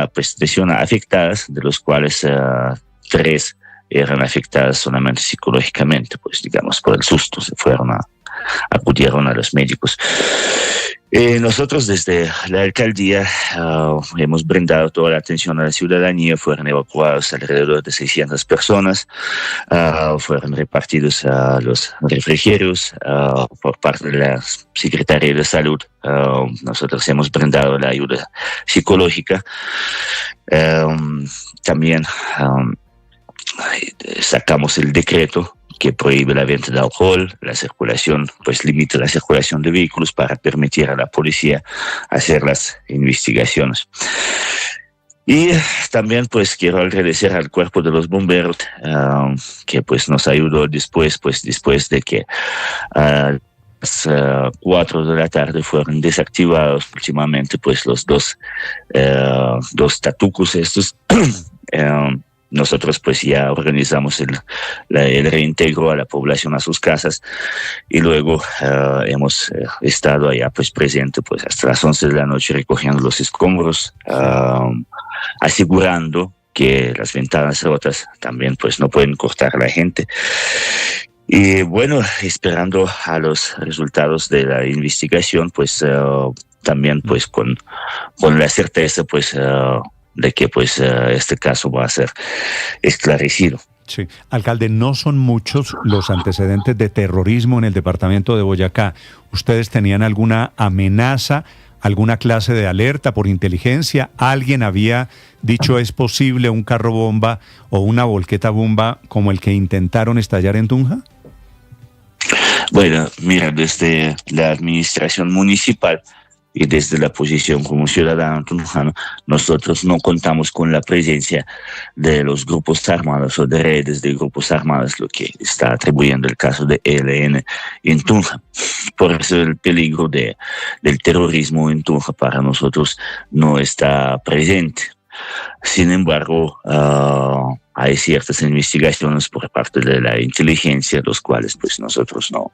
pues 13 afectadas, de los cuales 3 eran afectadas solamente psicológicamente, pues digamos por el susto, acudieron a los médicos. Nosotros desde la alcaldía hemos brindado toda la atención a la ciudadanía. Fueron evacuados alrededor de 600 personas, fueron repartidos a los refrigerios por parte de la Secretaría de Salud. Nosotros hemos brindado la ayuda psicológica. También sacamos el decreto que prohíbe la venta de alcohol, la circulación, pues limita la circulación de vehículos para permitir a la policía hacer las investigaciones. Y también pues quiero agradecer al cuerpo de los bomberos que pues nos ayudó después de que a las 4 de la tarde fueron desactivados últimamente pues los dos tatucos estos. Nosotros pues ya organizamos el reintegro a la población a sus casas y luego hemos estado allá pues presente pues hasta las 11 de la noche recogiendo los escombros, asegurando que las ventanas rotas también pues no pueden cortar a la gente. Y bueno, esperando a los resultados de la investigación pues también pues con la certeza pues de que pues este caso va a ser esclarecido. Sí, alcalde, no son muchos los antecedentes de terrorismo en el departamento de Boyacá. ¿Ustedes tenían alguna amenaza, alguna clase de alerta por inteligencia? ¿Alguien había dicho es posible un carro bomba o una volqueta bomba como el que intentaron estallar en Tunja? Bueno, mira, desde la administración municipal y desde la posición como ciudadano tunjano, nosotros no contamos con la presencia de los grupos armados o de redes de grupos armados, lo que está atribuyendo el caso de ELN en Tunja. Por eso el peligro del terrorismo en Tunja para nosotros no está presente. Sin embargo, hay ciertas investigaciones por parte de la inteligencia, los cuales pues nosotros no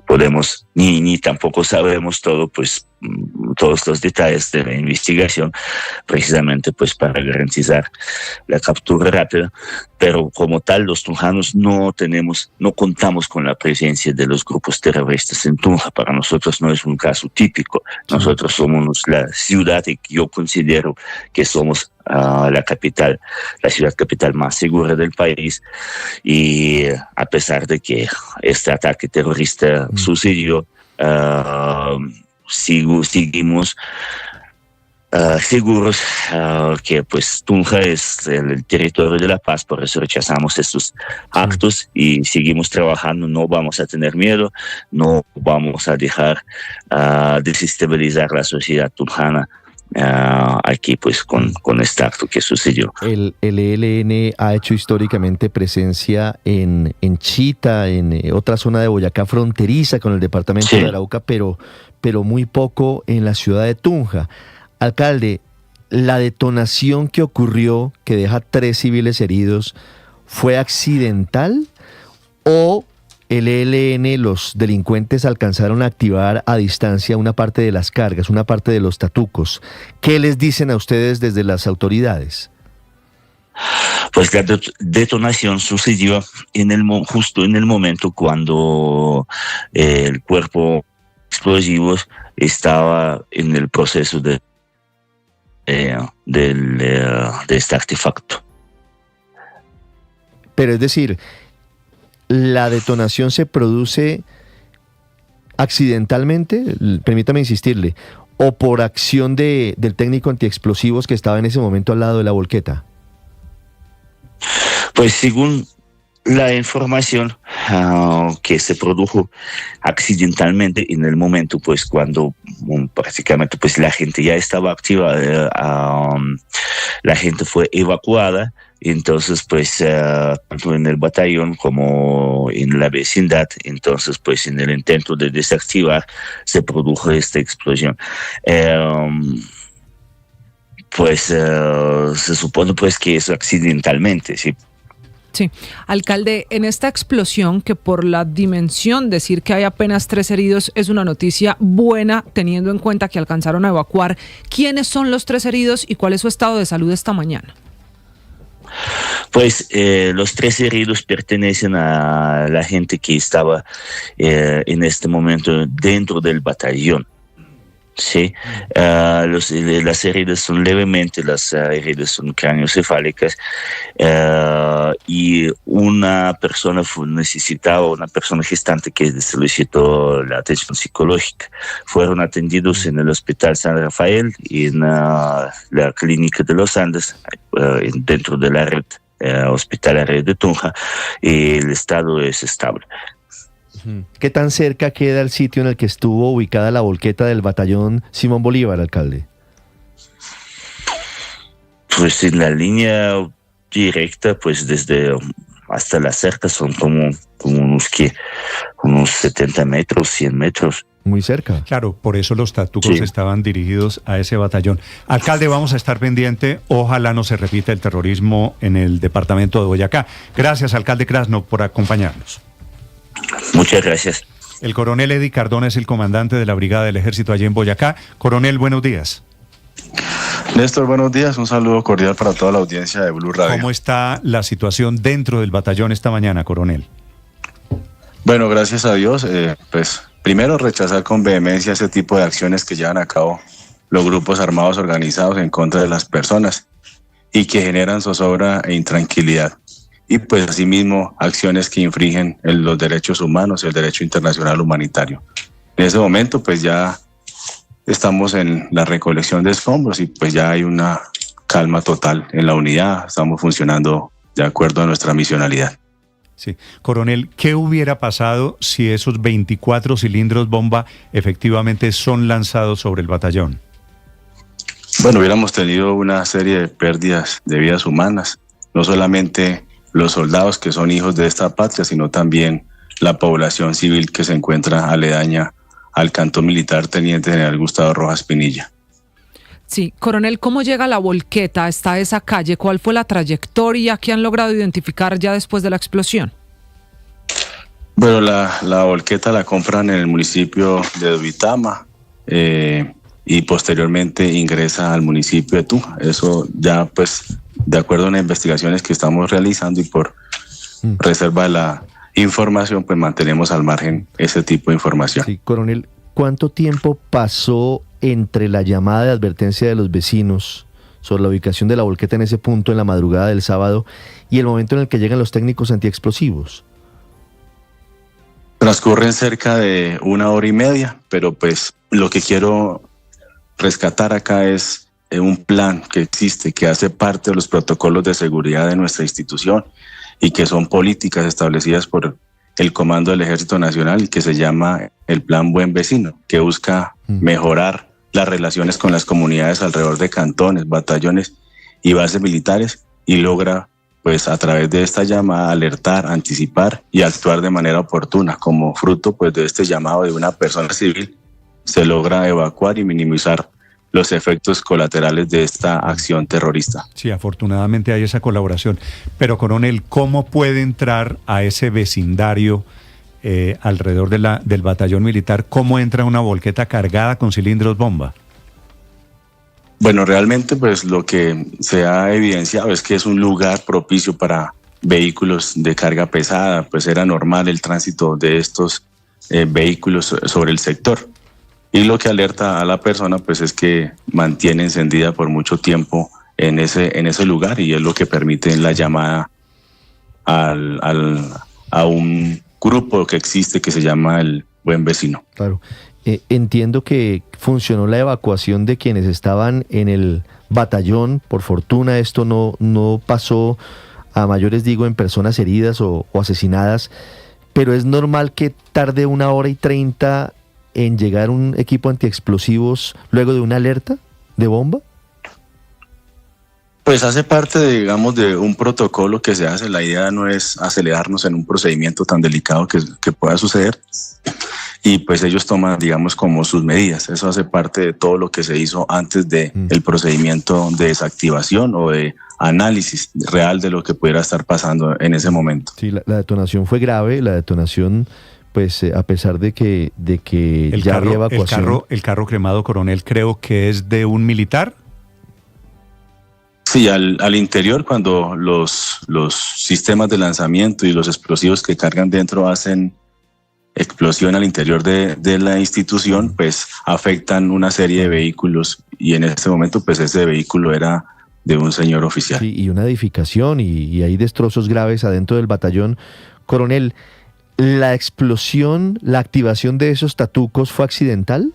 podemos ni tampoco sabemos todo, pues todos los detalles de la investigación, precisamente pues para garantizar la captura rápida. Pero como tal, los tunjanos no contamos con la presencia de los grupos terroristas en Tunja. Para nosotros no es un caso típico. Nosotros somos la ciudad y yo considero que somos la ciudad capital más segura del país, y a pesar de que este ataque terrorista sucedió, seguimos seguros que pues Tunja es el territorio de la paz. Por eso rechazamos estos actos y seguimos trabajando. No vamos a tener miedo, no vamos a dejar desestabilizar la sociedad tunjana aquí pues con este acto que sucedió. El ELN ha hecho históricamente presencia en Chita, en otra zona de Boyacá fronteriza con el departamento de Arauca, pero muy poco en la ciudad de Tunja. Alcalde, ¿la detonación que ocurrió, que deja 3 civiles heridos, fue accidental o el ELN, los delincuentes alcanzaron a activar a distancia una parte de las cargas, una parte de los tatucos? ¿Qué les dicen a ustedes desde las autoridades? Pues la detonación sucedió justo en el momento cuando el cuerpo explosivo estaba en el proceso de este artefacto. Pero es decir, ¿la detonación se produce accidentalmente? Permítame insistirle. ¿O por acción del técnico antiexplosivos que estaba en ese momento al lado de la volqueta? Pues según la información que se produjo accidentalmente en el momento pues cuando prácticamente pues la gente ya estaba activa, la gente fue evacuada. Entonces pues tanto en el batallón como en la vecindad, entonces pues en el intento de desactivar se produjo esta explosión. Pues se supone pues que es accidentalmente, ¿sí? Sí, alcalde, en esta explosión, que por la dimensión decir que hay apenas 3 heridos es una noticia buena, teniendo en cuenta que alcanzaron a evacuar, ¿quiénes son los 3 heridos y cuál es su estado de salud esta mañana? Pues los 3 heridos pertenecen a la gente que estaba en este momento dentro del batallón. Sí, las heridas son levemente, las heridas son craneoencefálicas, y una persona necesitaba, una persona gestante que solicitó la atención psicológica. Fueron atendidos en el Hospital San Rafael y en la Clínica de los Andes, dentro de la red hospitalaria de Tunja, y el estado es estable. ¿Qué tan cerca queda el sitio en el que estuvo ubicada la volqueta del batallón Simón Bolívar, alcalde? Pues en la línea directa, pues desde hasta la cerca son como unos 70 metros, 100 metros. Muy cerca. Claro, por eso los tatucos estaban dirigidos a ese batallón. Alcalde, vamos a estar pendiente. Ojalá no se repita el terrorismo en el departamento de Boyacá. Gracias, alcalde Krasno, por acompañarnos. Muchas gracias. El coronel Eddie Cardona es el comandante de la Brigada del Ejército allí en Boyacá. Coronel, buenos días. Néstor, buenos días. Un saludo cordial para toda la audiencia de Blue Radio. ¿Cómo está la situación dentro del batallón esta mañana, coronel? Bueno, gracias a Dios. Pues primero rechazar con vehemencia ese tipo de acciones que llevan a cabo los grupos armados organizados en contra de las personas y que generan zozobra e intranquilidad. Y pues asimismo acciones que infringen los derechos humanos y el derecho internacional humanitario. En ese momento pues ya estamos en la recolección de escombros y pues ya hay una calma total en la unidad, estamos funcionando de acuerdo a nuestra misionalidad. Sí. Coronel, ¿qué hubiera pasado si esos 24 cilindros bomba efectivamente son lanzados sobre el batallón? Bueno, hubiéramos tenido una serie de pérdidas de vidas humanas, no solamente los soldados que son hijos de esta patria, sino también la población civil que se encuentra aledaña al cantón militar Teniente General Gustavo Rojas Pinilla. Sí, coronel, ¿cómo llega la volqueta hasta esa calle? ¿Cuál fue la trayectoria que han logrado identificar ya después de la explosión? Bueno, la volqueta la compran en el municipio de Duitama y posteriormente ingresa al municipio de Tunja. Eso ya pues de acuerdo a unas investigaciones que estamos realizando y por reserva de la información, pues mantenemos al margen ese tipo de información. Sí, coronel, ¿cuánto tiempo pasó entre la llamada de advertencia de los vecinos sobre la ubicación de la volqueta en ese punto en la madrugada del sábado y el momento en el que llegan los técnicos antiexplosivos? Transcurren cerca de 1 hora y media, pero pues lo que quiero rescatar acá es un plan que existe, que hace parte de los protocolos de seguridad de nuestra institución y que son políticas establecidas por el Comando del Ejército Nacional y que se llama el Plan Buen Vecino, que busca mejorar las relaciones con las comunidades alrededor de cantones, batallones y bases militares y logra, pues a través de esta llamada, alertar, anticipar y actuar de manera oportuna. Como fruto pues de este llamado de una persona civil, se logra evacuar y minimizar los efectos colaterales de esta acción terrorista. Sí, afortunadamente hay esa colaboración. Pero, coronel, ¿cómo puede entrar a ese vecindario alrededor del batallón militar? ¿Cómo entra una volqueta cargada con cilindros bomba? Bueno, realmente pues lo que se ha evidenciado es que es un lugar propicio para vehículos de carga pesada, pues era normal el tránsito de estos vehículos sobre el sector. Y lo que alerta a la persona pues es que mantiene encendida por mucho tiempo en ese lugar y es lo que permite la llamada a un grupo que existe que se llama el Buen Vecino. Claro. Entiendo que funcionó la evacuación de quienes estaban en el batallón. Por fortuna esto no pasó a mayores, digo, en personas heridas o asesinadas, pero es normal que tarde 1 hora y 30 en llegar un equipo antiexplosivos luego de una alerta de bomba. Pues hace parte, digamos, de un protocolo que se hace. La idea no es acelerarnos en un procedimiento tan delicado que pueda suceder. y pues ellos toman, digamos, como sus medidas. Eso hace parte de todo lo que se hizo antes de el procedimiento de desactivación o de análisis real de lo que pudiera estar pasando en ese momento. Sí, la detonación fue grave, la detonación, pues a pesar de que ya había evacuación. El carro cremado, coronel, creo que es de un militar. Sí, al interior, cuando los sistemas de lanzamiento y los explosivos que cargan dentro hacen explosión al interior de la institución, pues afectan una serie de vehículos, y en este momento pues ese vehículo era de un señor oficial. Sí, y una edificación, y hay destrozos graves adentro del batallón. Coronel, ¿la explosión, la activación de esos tatucos fue accidental?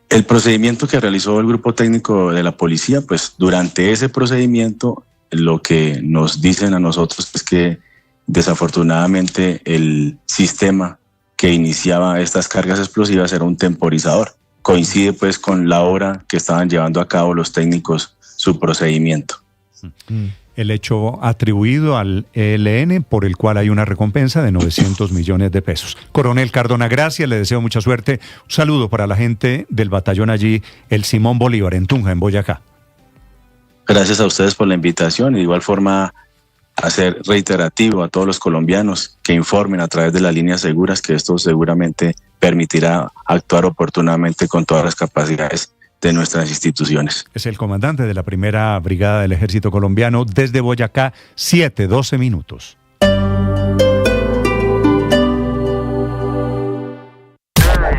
El procedimiento que realizó el grupo técnico de la policía, pues durante ese procedimiento lo que nos dicen a nosotros es que desafortunadamente el sistema que iniciaba estas cargas explosivas era un temporizador. Coincide pues con la hora que estaban llevando a cabo los técnicos su procedimiento. El hecho atribuido al ELN, por el cual hay una recompensa de 900 millones de pesos. Coronel Cardona, gracias, le deseo mucha suerte. Un saludo para la gente del batallón allí, el Simón Bolívar, en Tunja, en Boyacá. Gracias a ustedes por la invitación, y de igual forma hacer reiterativo a todos los colombianos que informen a través de las líneas seguras, que esto seguramente permitirá actuar oportunamente con todas las capacidades de nuestras instituciones. Es el comandante de la primera brigada del Ejército Colombiano desde Boyacá, 7:12 minutos.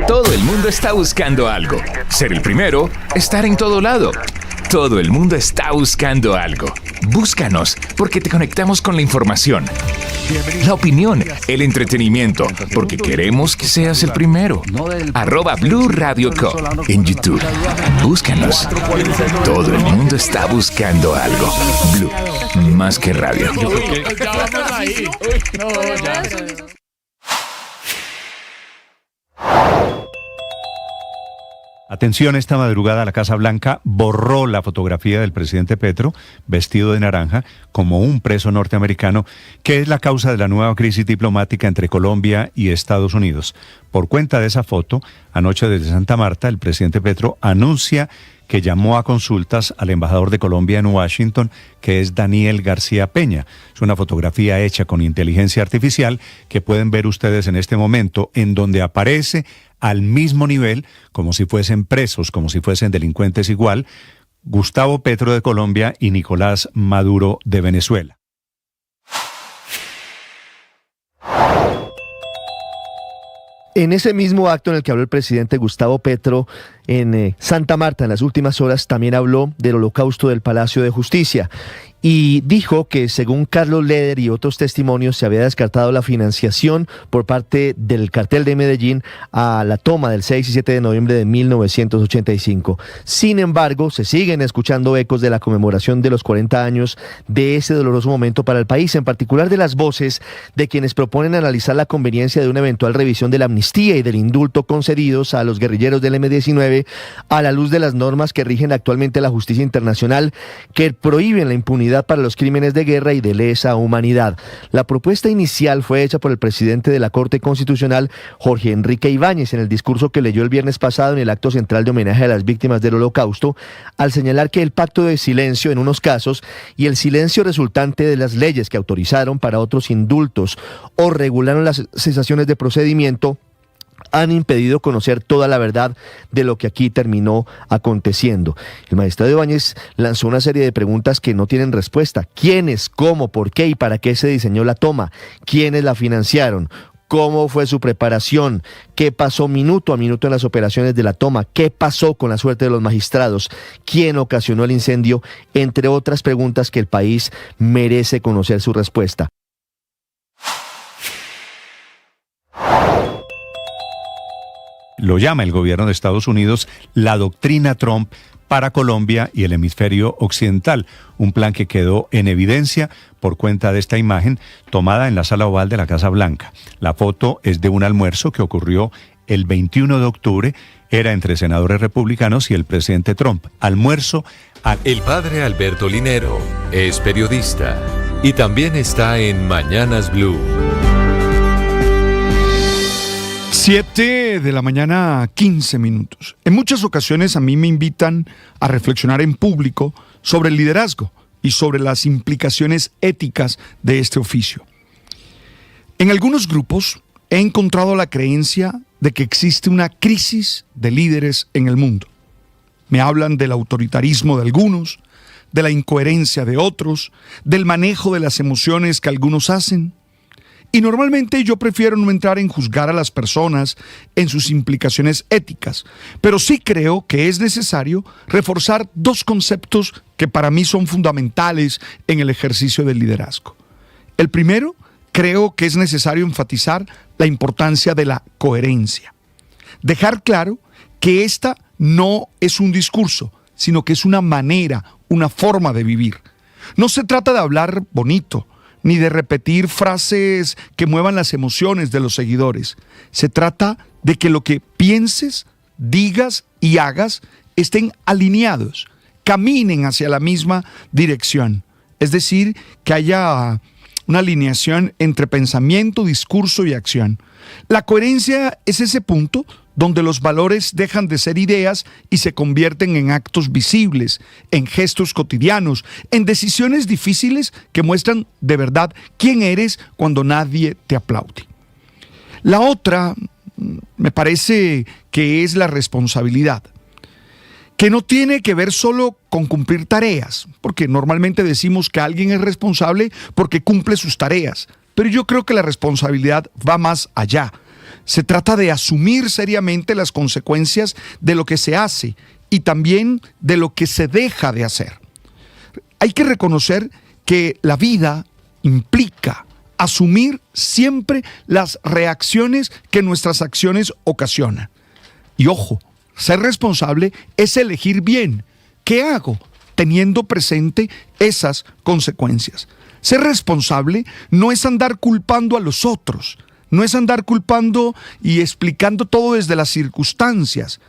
Todo el mundo está buscando algo. Ser el primero, estar en todo lado. Todo el mundo está buscando algo. Búscanos, porque te conectamos con la información, la opinión, el entretenimiento, porque queremos que seas el primero. @Blue Radio Co. en YouTube. Búscanos. Todo el mundo está buscando algo. Blue, más que radio. Atención, esta madrugada la Casa Blanca borró la fotografía del presidente Petro, vestido de naranja, como un preso norteamericano, que es la causa de la nueva crisis diplomática entre Colombia y Estados Unidos. Por cuenta de esa foto, anoche desde Santa Marta, el presidente Petro anuncia que llamó a consultas al embajador de Colombia en Washington, que es Daniel García Peña. Es una fotografía hecha con inteligencia artificial que pueden ver ustedes en este momento, en donde aparece al mismo nivel, como si fuesen presos, como si fuesen delincuentes igual, Gustavo Petro de Colombia y Nicolás Maduro de Venezuela. En ese mismo acto en el que habló el presidente Gustavo Petro en Santa Marta en las últimas horas, también habló del holocausto del Palacio de Justicia y dijo que según Carlos Leder y otros testimonios se había descartado la financiación por parte del cartel de Medellín a la toma del 6 y 7 de noviembre de 1985. Sin embargo, se siguen escuchando ecos de la conmemoración de los 40 años de ese doloroso momento para el país, en particular de las voces de quienes proponen analizar la conveniencia de una eventual revisión de la amnistía y del indulto concedidos a los guerrilleros del M-19 a la luz de las normas que rigen actualmente la justicia internacional, que prohíben la impunidad para los crímenes de guerra y de lesa humanidad. La propuesta inicial fue hecha por el presidente de la Corte Constitucional, Jorge Enrique Ibáñez, en el discurso que leyó el viernes pasado en el acto central de homenaje a las víctimas del Holocausto, al señalar que el pacto de silencio en unos casos y el silencio resultante de las leyes que autorizaron para otros indultos o regularon las cesaciones de procedimiento han impedido conocer toda la verdad de lo que aquí terminó aconteciendo. El magistrado Ibáñez lanzó una serie de preguntas que no tienen respuesta. ¿Quiénes, cómo, por qué y para qué se diseñó la toma? ¿Quiénes la financiaron? ¿Cómo fue su preparación? ¿Qué pasó minuto a minuto en las operaciones de la toma? ¿Qué pasó con la suerte de los magistrados? ¿Quién ocasionó el incendio? Entre otras preguntas que el país merece conocer su respuesta. Lo llama el gobierno de Estados Unidos la doctrina Trump para Colombia y el hemisferio occidental, un plan que quedó en evidencia por cuenta de esta imagen tomada en la sala oval de la Casa Blanca. La foto es de un almuerzo que ocurrió el 21 de octubre, era entre senadores republicanos y el presidente Trump. Almuerzo El padre Alberto Linero es periodista y también está en Mañanas Blue. 7 de la mañana, 15 minutos. En muchas ocasiones a mí me invitan a reflexionar en público sobre el liderazgo y sobre las implicaciones éticas de este oficio. En algunos grupos he encontrado la creencia de que existe una crisis de líderes en el mundo. Me hablan del autoritarismo de algunos, de la incoherencia de otros, del manejo de las emociones que algunos hacen. Y normalmente yo prefiero no entrar en juzgar a las personas en sus implicaciones éticas, pero sí creo que es necesario reforzar dos conceptos que para mí son fundamentales en el ejercicio del liderazgo. El primero, creo que es necesario enfatizar la importancia de la coherencia. Dejar claro que esta no es un discurso, sino que es una manera, una forma de vivir. No se trata de hablar bonito, ni de repetir frases que muevan las emociones de los seguidores. Se trata de que lo que pienses, digas y hagas estén alineados, caminen hacia la misma dirección. Es decir, que haya una alineación entre pensamiento, discurso y acción. La coherencia es ese punto donde los valores dejan de ser ideas y se convierten en actos visibles, en gestos cotidianos, en decisiones difíciles que muestran de verdad quién eres cuando nadie te aplaude. La otra, me parece que es la responsabilidad, que no tiene que ver solo con cumplir tareas, porque normalmente decimos que alguien es responsable porque cumple sus tareas, pero yo creo que la responsabilidad va más allá. Se trata de asumir seriamente las consecuencias de lo que se hace y también de lo que se deja de hacer. Hay que reconocer que la vida implica asumir siempre las reacciones que nuestras acciones ocasionan. Y ojo, ser responsable es elegir bien. ¿Qué hago? Teniendo presente esas consecuencias. Ser responsable no es andar culpando a los otros, no es andar culpando y explicando todo desde las circunstancias,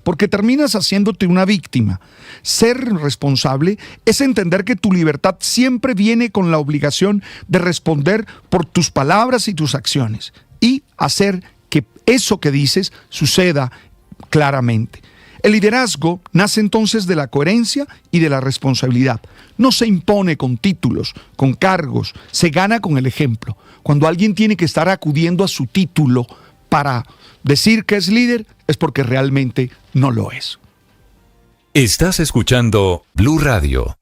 porque terminas haciéndote una víctima. Ser responsable es entender que tu libertad siempre viene con la obligación de responder por tus palabras y tus acciones y hacer que eso que dices suceda claramente. El liderazgo nace entonces de la coherencia y de la responsabilidad. No se impone con títulos, con cargos, se gana con el ejemplo. Cuando alguien tiene que estar acudiendo a su título para decir que es líder, es porque realmente no lo es. Estás escuchando Blue Radio.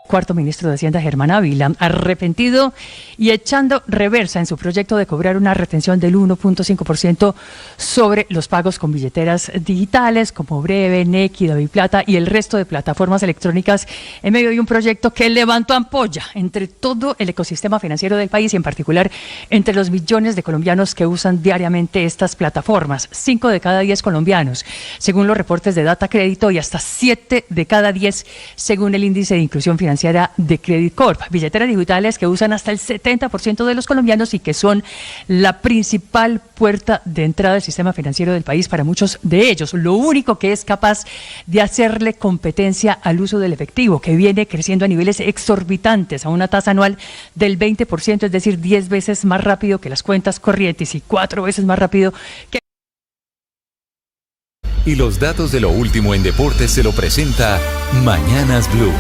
Cuarto ministro de Hacienda, Germán Ávila, arrepentido y echando reversa en su proyecto de cobrar una retención del 1.5% sobre los pagos con billeteras digitales como Breve, Nequi, DaviPlata y el resto de plataformas electrónicas en medio de un proyecto que levantó ampolla entre todo el ecosistema financiero del país y en particular entre los millones de colombianos que usan diariamente estas plataformas. 5 de cada 10 colombianos, según los reportes de Data Crédito, y hasta 7 de cada 10 según el índice de inclusión financiera de Credit Corp. Billeteras digitales que usan hasta el 70% de los colombianos y que son la principal puerta de entrada del sistema financiero del país para muchos de ellos. Lo único que es capaz de hacerle competencia al uso del efectivo, que viene creciendo a niveles exorbitantes, a una tasa anual del 20%, es decir, 10 veces más rápido que las cuentas corrientes y 4 veces más rápido que... Y los datos de lo último en deportes se lo presenta Mañanas Blue.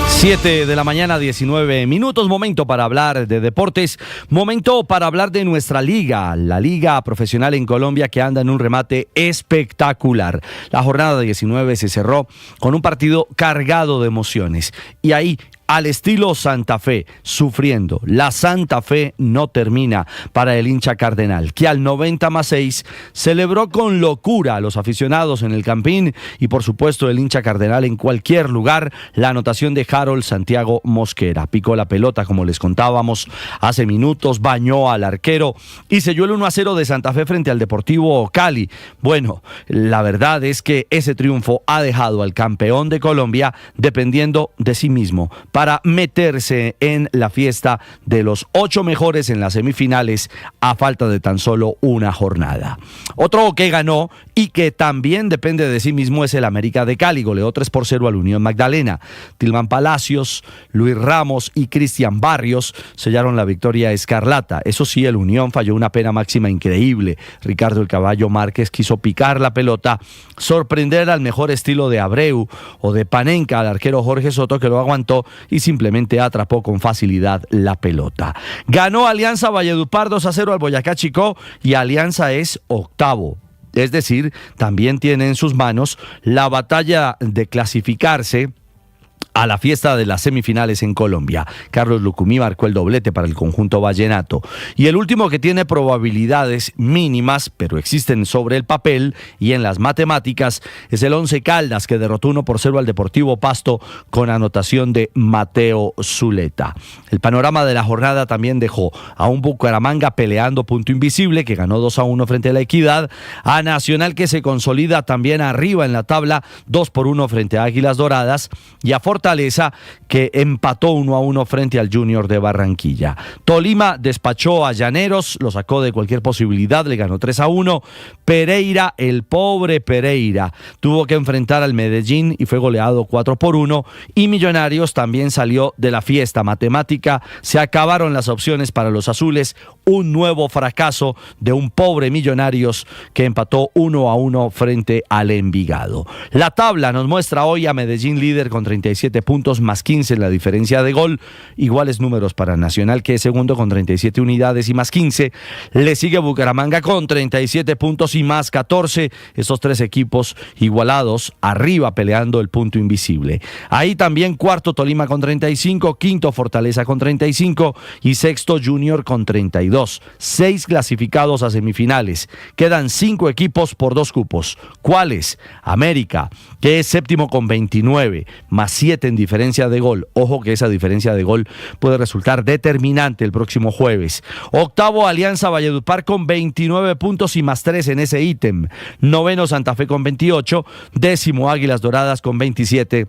7 de la mañana, 19 minutos, momento para hablar de deportes, momento para hablar de nuestra liga, la liga profesional en Colombia que anda en un remate espectacular. La jornada 19 se cerró con un partido cargado de emociones y ahí, al estilo Santa Fe, sufriendo. La Santa Fe no termina para el hincha cardenal, que al 90+6 celebró con locura a los aficionados en el Campín y por supuesto el hincha cardenal en cualquier lugar, la anotación de Harold Santiago Mosquera. Picó la pelota, como les contábamos hace minutos, bañó al arquero y selló el 1-0 de Santa Fe frente al Deportivo Cali. Bueno, la verdad es que ese triunfo ha dejado al campeón de Colombia dependiendo de sí mismo para meterse en la fiesta de los 8 mejores en las semifinales a falta de tan solo una jornada. Otro que ganó y que también depende de sí mismo es el América de Cali. Goleó 3-0 al Unión Magdalena. Tilman Palacios, Luis Ramos y Cristian Barrios sellaron la victoria escarlata. Eso sí, el Unión falló una pena máxima increíble. Ricardo el Caballo Márquez quiso picar la pelota, sorprender al mejor estilo de Abreu o de Panenka al arquero Jorge Soto, que lo aguantó y simplemente atrapó con facilidad la pelota. Ganó Alianza Valledupar 2-0 al Boyacá Chicó y Alianza es octavo. Es decir, también tiene en sus manos la batalla de clasificarse a la fiesta de las semifinales en Colombia. Carlos Lucumí marcó el doblete para el conjunto vallenato. Y el último que tiene probabilidades mínimas, pero existen sobre el papel y en las matemáticas, es el Once Caldas, que derrotó 1-0 al Deportivo Pasto con anotación de Mateo Zuleta. El panorama de la jornada también dejó a un Bucaramanga peleando punto invisible, que ganó 2-1 frente a la Equidad, a Nacional, que se consolida también arriba en la tabla 2-1 frente a Águilas Doradas, y a Fortaleza, que empató 1-1 frente al Junior de Barranquilla. Tolima despachó a Llaneros, lo sacó de cualquier posibilidad, le ganó 3-1. Pereira, el pobre Pereira, tuvo que enfrentar al Medellín y fue goleado 4-1. Y Millonarios también salió de la fiesta matemática. Se acabaron las opciones para los azules. Un nuevo fracaso de un pobre Millonarios que empató 1-1 frente al Envigado. La tabla nos muestra hoy a Medellín líder con 37 puntos más 15 en la diferencia de gol. Iguales números para Nacional, que es segundo con 37 unidades y más 15. Le sigue Bucaramanga con 37 puntos y más 14. Estos tres equipos igualados arriba peleando el punto invisible. Ahí también cuarto Tolima con 35, quinto Fortaleza con 35 y sexto Junior con 32. 6 clasificados a semifinales. Quedan 5 equipos por 2 cupos. ¿Cuáles? América, que es séptimo con 29, más 7 en diferencia de gol. Ojo que esa diferencia de gol puede resultar determinante el próximo jueves. Octavo Alianza Valledupar con 29 puntos y más 3 en ese ítem. Noveno Santa Fe con 28. Décimo Águilas Doradas con 27.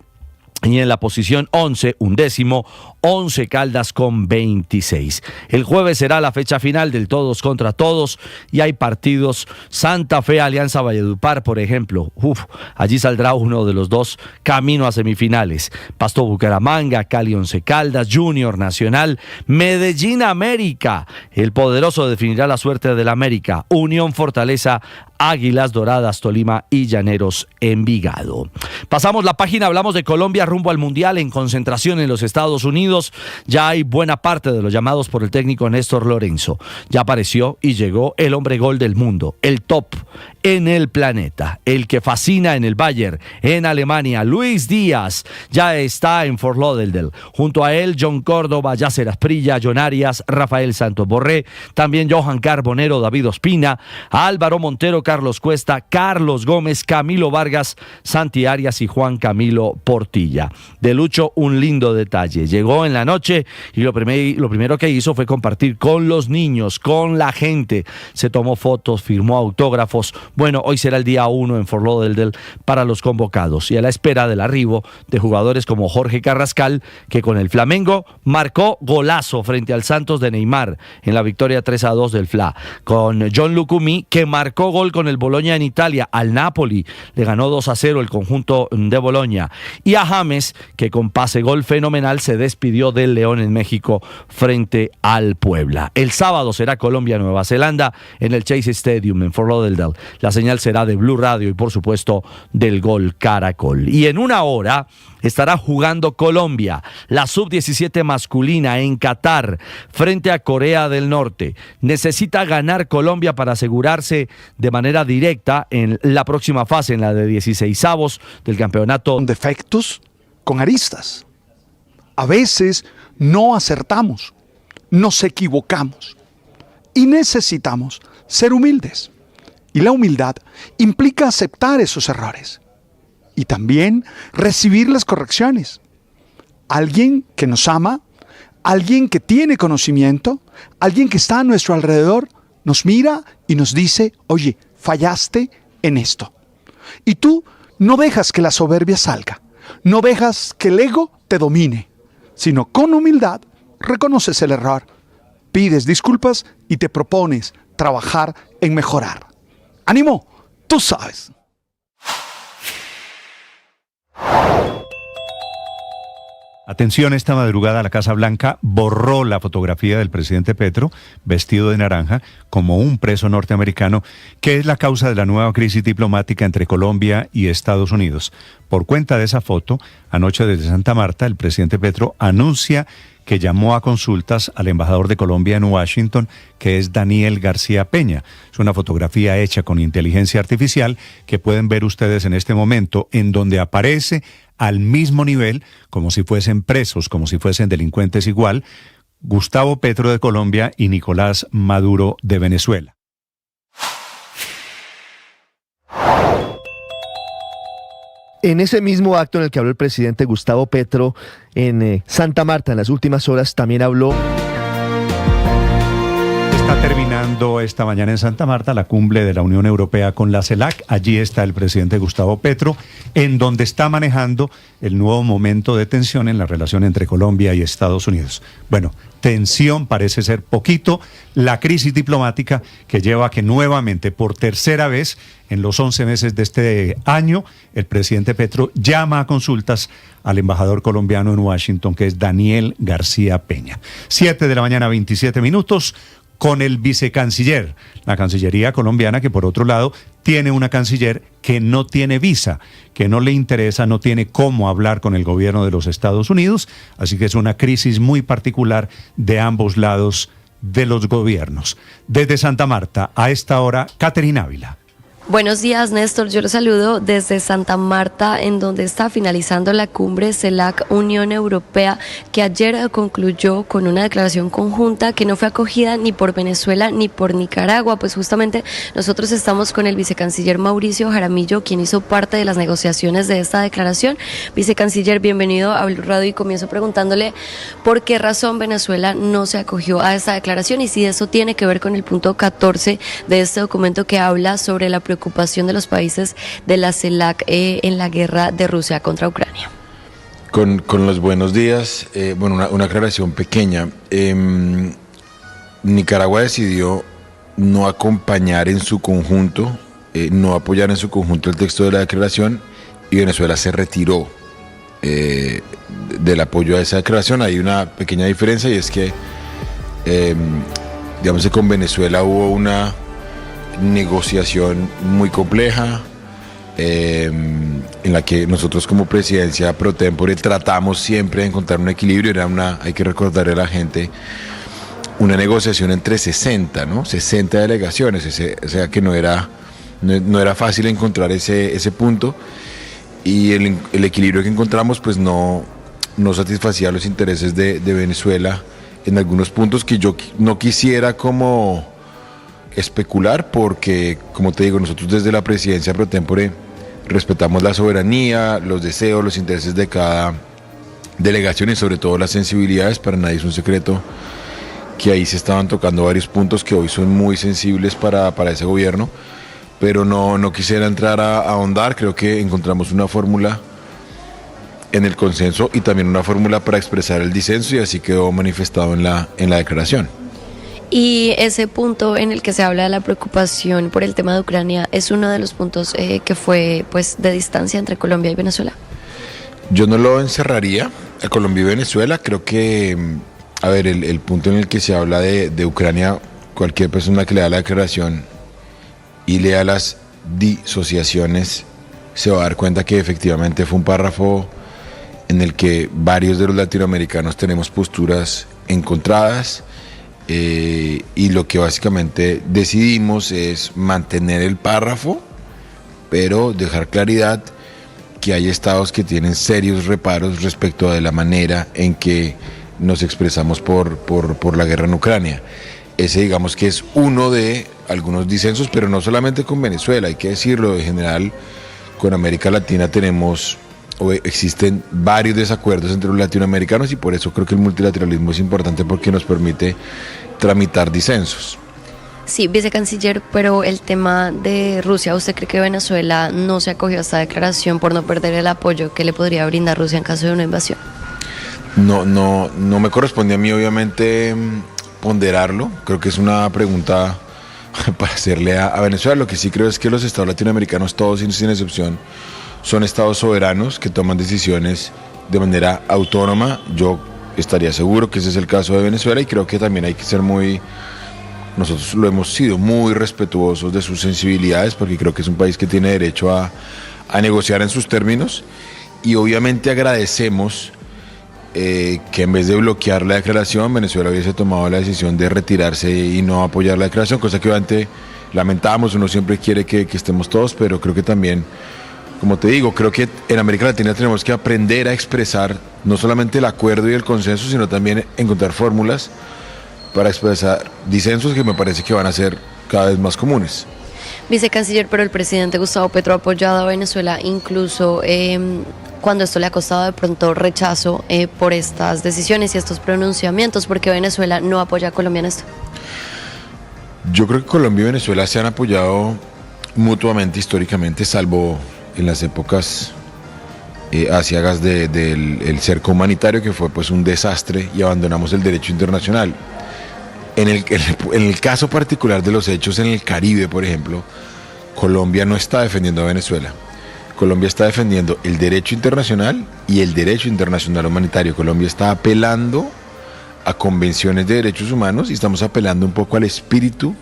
Y en la posición 11, undécimo, Once Caldas con 26. El jueves será la fecha final del todos contra todos y hay partidos Santa Fe, Alianza Valledupar, por ejemplo. Allí saldrá uno de los dos camino a semifinales. Pasto Bucaramanga, Cali Once Caldas, Junior Nacional, Medellín América. El poderoso definirá la suerte del América. Unión Fortaleza, Águilas Doradas, Tolima y Llaneros Envigado. Pasamos la página, hablamos de Colombia rumbo al Mundial en concentración en los Estados Unidos. Ya hay buena parte de los llamados por el técnico Néstor Lorenzo. Ya apareció y llegó el hombre gol del mundo, el top en el planeta, el que fascina en el Bayern, en Alemania. Luis Díaz ya está en Fort Lauderdale. Junto a él, John Córdoba, Yasser Asprilla, John Arias, Rafael Santos Borré, también Johan Carbonero, David Ospina, Álvaro Montero, Carlos Cuesta, Carlos Gómez, Camilo Vargas, Santi Arias y Juan Camilo Portilla. De Lucho, un lindo detalle. Llegó en la noche y lo primero que hizo fue compartir con los niños, con la gente. Se tomó fotos, firmó autógrafos. Bueno, hoy será el día 1 en Fort Lauderdale para los convocados y a la espera del arribo de jugadores como Jorge Carrascal, que con el Flamengo marcó golazo frente al Santos de Neymar en la victoria 3-2 del FLA. Con John Lucumí, que marcó gol con el Bologna en Italia al Napoli, le ganó 2-0 el conjunto de Bologna. Y a James, que con pase gol fenomenal se despidió del León en México frente al Puebla. El sábado será Colombia-Nueva Zelanda en el Chase Stadium en Fort Lauderdale. La señal será de Blue Radio y por supuesto del Gol Caracol. Y en una hora estará jugando Colombia, la sub-17 masculina en Qatar frente a Corea del Norte. Necesita ganar Colombia para asegurarse de manera directa en la próxima fase, en la de 16avos del campeonato. Con defectos, con aristas. A veces no acertamos, nos equivocamos y necesitamos ser humildes. Y la humildad implica aceptar esos errores y también recibir las correcciones. Alguien que nos ama, alguien que tiene conocimiento, alguien que está a nuestro alrededor, nos mira y nos dice, oye, fallaste en esto. Y tú no dejas que la soberbia salga, no dejas que el ego te domine, sino con humildad reconoces el error, pides disculpas y te propones trabajar en mejorar. ¡Ánimo! Tú sabes. Atención, esta madrugada la Casa Blanca borró la fotografía del presidente Petro vestido de naranja como un preso norteamericano, que es la causa de la nueva crisis diplomática entre Colombia y Estados Unidos. Por cuenta de esa foto, anoche desde Santa Marta, el presidente Petro anuncia que llamó a consultas al embajador de Colombia en Washington, que es Daniel García Peña. Es una fotografía hecha con inteligencia artificial que pueden ver ustedes en este momento, en donde aparece al mismo nivel, como si fuesen presos, como si fuesen delincuentes igual, Gustavo Petro de Colombia y Nicolás Maduro de Venezuela. En ese mismo acto en el que habló el presidente Gustavo Petro en Santa Marta en las últimas horas, también habló... Está terminando esta mañana en Santa Marta la cumbre de la Unión Europea con la CELAC. Allí está el presidente Gustavo Petro, en donde está manejando el nuevo momento de tensión en la relación entre Colombia y Estados Unidos. Bueno, tensión parece ser poquito, la crisis diplomática que lleva a que nuevamente, por tercera vez en los 11 meses de este año, el presidente Petro llama a consultas al embajador colombiano en Washington, que es Daniel García Peña. 7 de la mañana, 27 minutos. Con el vicecanciller, la Cancillería colombiana, que por otro lado tiene una canciller que no tiene visa, que no le interesa, no tiene cómo hablar con el gobierno de los Estados Unidos, así que es una crisis muy particular de ambos lados de los gobiernos. Desde Santa Marta, a esta hora, Caterina Ávila. Buenos días, Néstor. Yo los saludo desde Santa Marta, en donde está finalizando la cumbre CELAC Unión Europea, que ayer concluyó con una declaración conjunta que no fue acogida ni por Venezuela ni por Nicaragua. Pues justamente nosotros estamos con el vicecanciller Mauricio Jaramillo, quien hizo parte de las negociaciones de esta declaración. Vicecanciller, bienvenido a Blue Radio, y comienzo preguntándole por qué razón Venezuela no se acogió a esta declaración y si eso tiene que ver con el punto 14 de este documento que habla sobre la preocupación de los países de la CELAC en la guerra de Rusia contra Ucrania. Con los buenos días, una aclaración pequeña. Nicaragua decidió no acompañar en su conjunto, no apoyar en su conjunto el texto de la declaración, y Venezuela se retiró del apoyo a esa declaración. Hay una pequeña diferencia, y es que digamos que con Venezuela hubo una negociación muy compleja, en la que nosotros como presidencia pro tempore tratamos siempre de encontrar un equilibrio. Hay que recordarle a la gente, una negociación entre 60 delegaciones, o sea que no era fácil encontrar ese punto, y el equilibrio que encontramos pues no satisfacía los intereses de Venezuela en algunos puntos que yo no quisiera como especular, porque, como te digo, nosotros desde la presidencia pro tempore respetamos la soberanía, los deseos, los intereses de cada delegación y sobre todo las sensibilidades. Para nadie es un secreto que ahí se estaban tocando varios puntos que hoy son muy sensibles para ese gobierno, pero no quisiera entrar a ahondar. Creo que encontramos una fórmula en el consenso y también una fórmula para expresar el disenso, y así quedó manifestado en la declaración. Y ese punto en el que se habla de la preocupación por el tema de Ucrania es uno de los puntos que fue pues de distancia entre Colombia y Venezuela. Yo no lo encerraría a Colombia y Venezuela. Creo que, el punto en el que se habla de Ucrania, cualquier persona que lea la declaración y lea las disociaciones se va a dar cuenta que efectivamente fue un párrafo en el que varios de los latinoamericanos tenemos posturas encontradas. Y lo que básicamente decidimos es mantener el párrafo, pero dejar claridad que hay estados que tienen serios reparos respecto de la manera en que nos expresamos por la guerra en Ucrania. Ese, digamos, que es uno de algunos disensos, pero no solamente con Venezuela, hay que decirlo. En general, con América Latina existen varios desacuerdos entre los latinoamericanos, y por eso creo que el multilateralismo es importante, porque nos permite tramitar disensos. Sí, vicecanciller, pero el tema de Rusia, ¿usted cree que Venezuela no se acogió a esta declaración por no perder el apoyo que le podría brindar Rusia en caso de una invasión? No me corresponde a mí, obviamente, ponderarlo. Creo que es una pregunta para hacerle a Venezuela. Lo que sí creo es que los estados latinoamericanos, todos sin excepción, son estados soberanos que toman decisiones de manera autónoma. Yo estaría seguro que ese es el caso de Venezuela y creo que también hay que ser nosotros lo hemos sido muy respetuosos de sus sensibilidades, porque creo que es un país que tiene derecho a negociar en sus términos, y obviamente agradecemos que en vez de bloquear la declaración, Venezuela hubiese tomado la decisión de retirarse y no apoyar la declaración, cosa que obviamente lamentamos. Uno siempre quiere que estemos todos, pero creo que también, como te digo, creo que en América Latina tenemos que aprender a expresar no solamente el acuerdo y el consenso, sino también encontrar fórmulas para expresar disensos que me parece que van a ser cada vez más comunes. Vicecanciller, pero el presidente Gustavo Petro ha apoyado a Venezuela incluso cuando esto le ha costado de pronto rechazo por estas decisiones y estos pronunciamientos. ¿Por qué Venezuela no apoya a Colombia en esto? Yo creo que Colombia y Venezuela se han apoyado mutuamente históricamente, salvo en las épocas aciagas del cerco humanitario, que fue pues un desastre, y abandonamos el derecho internacional. En el caso particular de los hechos en el Caribe, por ejemplo, Colombia no está defendiendo a Venezuela. Colombia está defendiendo el derecho internacional y el derecho internacional humanitario. Colombia está apelando a convenciones de derechos humanos y estamos apelando un poco al espíritu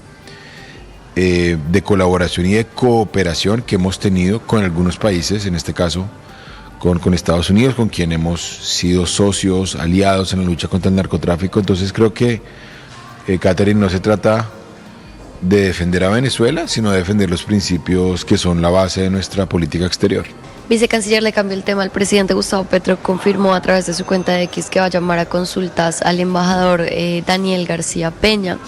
de colaboración y de cooperación que hemos tenido con algunos países, en este caso con Estados Unidos, con quien hemos sido socios, aliados en la lucha contra el narcotráfico. Entonces creo que, Catherine, no se trata de defender a Venezuela, sino de defender los principios que son la base de nuestra política exterior. Vicecanciller, le cambió el tema. El presidente Gustavo Petro confirmó a través de su cuenta de X que va a llamar a consultas al embajador Daniel García Peña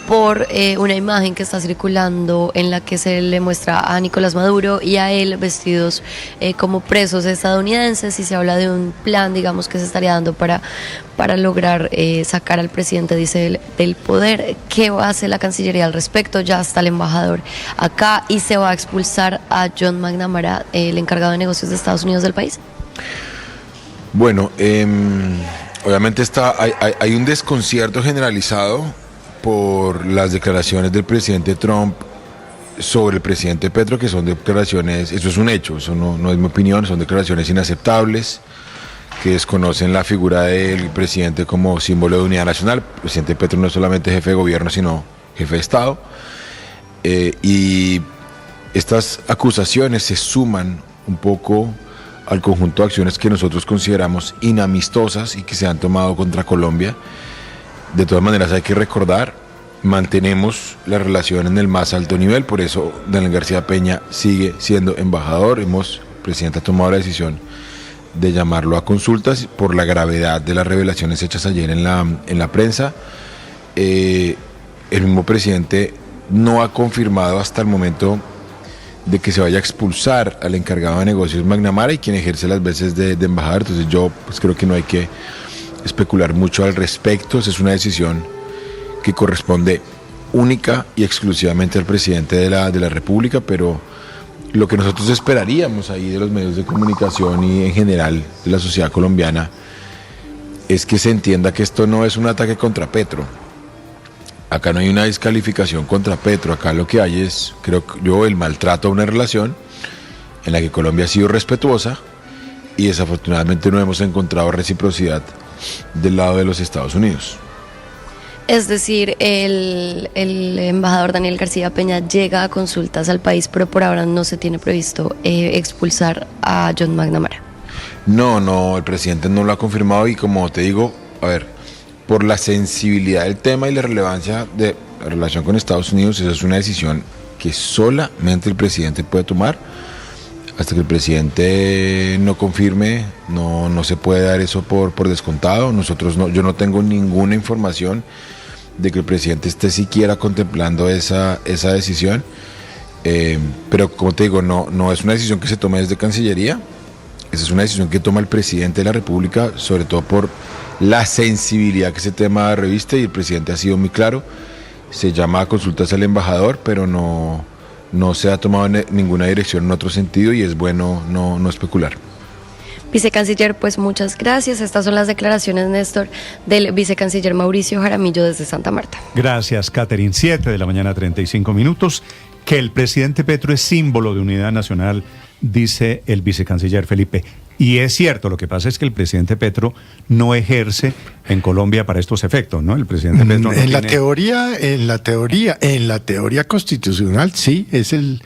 por una imagen que está circulando en la que se le muestra a Nicolás Maduro y a él vestidos como presos estadounidenses, y se habla de un plan, digamos, que se estaría dando para lograr sacar al presidente, dice, del poder. ¿Qué va a hacer la Cancillería al respecto? Ya está el embajador acá y se va a expulsar a John McNamara, el encargado de negocios de Estados Unidos del país. Bueno, obviamente hay un desconcierto generalizado por las declaraciones del presidente Trump sobre el presidente Petro, que son declaraciones, eso es un hecho, eso no es mi opinión, son declaraciones inaceptables, que desconocen la figura del presidente como símbolo de unidad nacional. El presidente Petro no es solamente jefe de gobierno, sino jefe de Estado. Y estas acusaciones se suman un poco al conjunto de acciones que nosotros consideramos inamistosas y que se han tomado contra Colombia. De todas maneras, hay que recordar, mantenemos la relación en el más alto nivel, por eso Daniel García Peña sigue siendo embajador. El presidente ha tomado la decisión de llamarlo a consultas por la gravedad de las revelaciones hechas ayer en la prensa. El mismo presidente no ha confirmado hasta el momento de que se vaya a expulsar al encargado de negocios McNamara y quien ejerce las veces de embajador. Entonces yo pues creo que no hay que especular mucho al respecto. Esa es una decisión que corresponde única y exclusivamente al presidente de la República, pero lo que nosotros esperaríamos ahí de los medios de comunicación y en general de la sociedad colombiana es que se entienda que esto no es un ataque contra Petro. Acá no hay una descalificación contra Petro, acá lo que hay es, creo yo, el maltrato a una relación en la que Colombia ha sido respetuosa y desafortunadamente no hemos encontrado reciprocidad del lado de los Estados Unidos. Es decir, el embajador Daniel García Peña llega a consultas al país, pero por ahora no se tiene previsto expulsar a John McNamara. No, el presidente no lo ha confirmado y como te digo, a ver, por la sensibilidad del tema y la relevancia de la relación con Estados Unidos, esa es una decisión que solamente el presidente puede tomar. Hasta que el presidente no confirme, no se puede dar eso por descontado. Yo no tengo ninguna información de que el presidente esté siquiera contemplando esa decisión. Pero como te digo, no es una decisión que se tome desde Cancillería. Esa es una decisión que toma el presidente de la República, sobre todo por la sensibilidad que ese tema reviste, y el presidente ha sido muy claro. Se llama a consultas al embajador, pero no se ha tomado ninguna dirección en otro sentido y es bueno no especular. Vicecanciller, pues muchas gracias. Estas son las declaraciones, Néstor, del vicecanciller Mauricio Jaramillo desde Santa Marta. Gracias, Catherine. 7:35 a.m. Que el presidente Petro es símbolo de unidad nacional, dice el vicecanciller Felipe. Y es cierto, lo que pasa es que el presidente Petro no ejerce en Colombia para estos efectos, ¿no? El presidente Petro en la teoría constitucional sí es el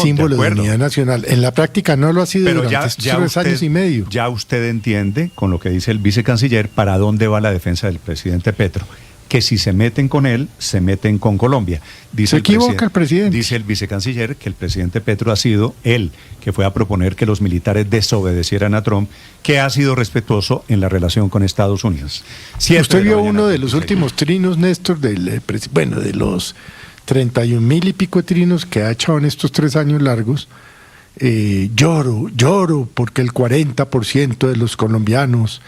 símbolo de unidad nacional. En la práctica no lo ha sido durante estos 3 años y medio. Ya usted entiende, con lo que dice el vicecanciller, para dónde va la defensa del presidente Petro. Que si se meten con él, se meten con Colombia. Se equivoca el presidente. Dice el vicecanciller que el presidente Petro ha sido él que fue a proponer que los militares desobedecieran a Trump, que ha sido respetuoso en la relación con Estados Unidos. Usted vio uno de los últimos trinos, Néstor, de los 31,000 y pico de trinos que ha echado en estos 3 años largos. Lloro porque el 40% de los colombianos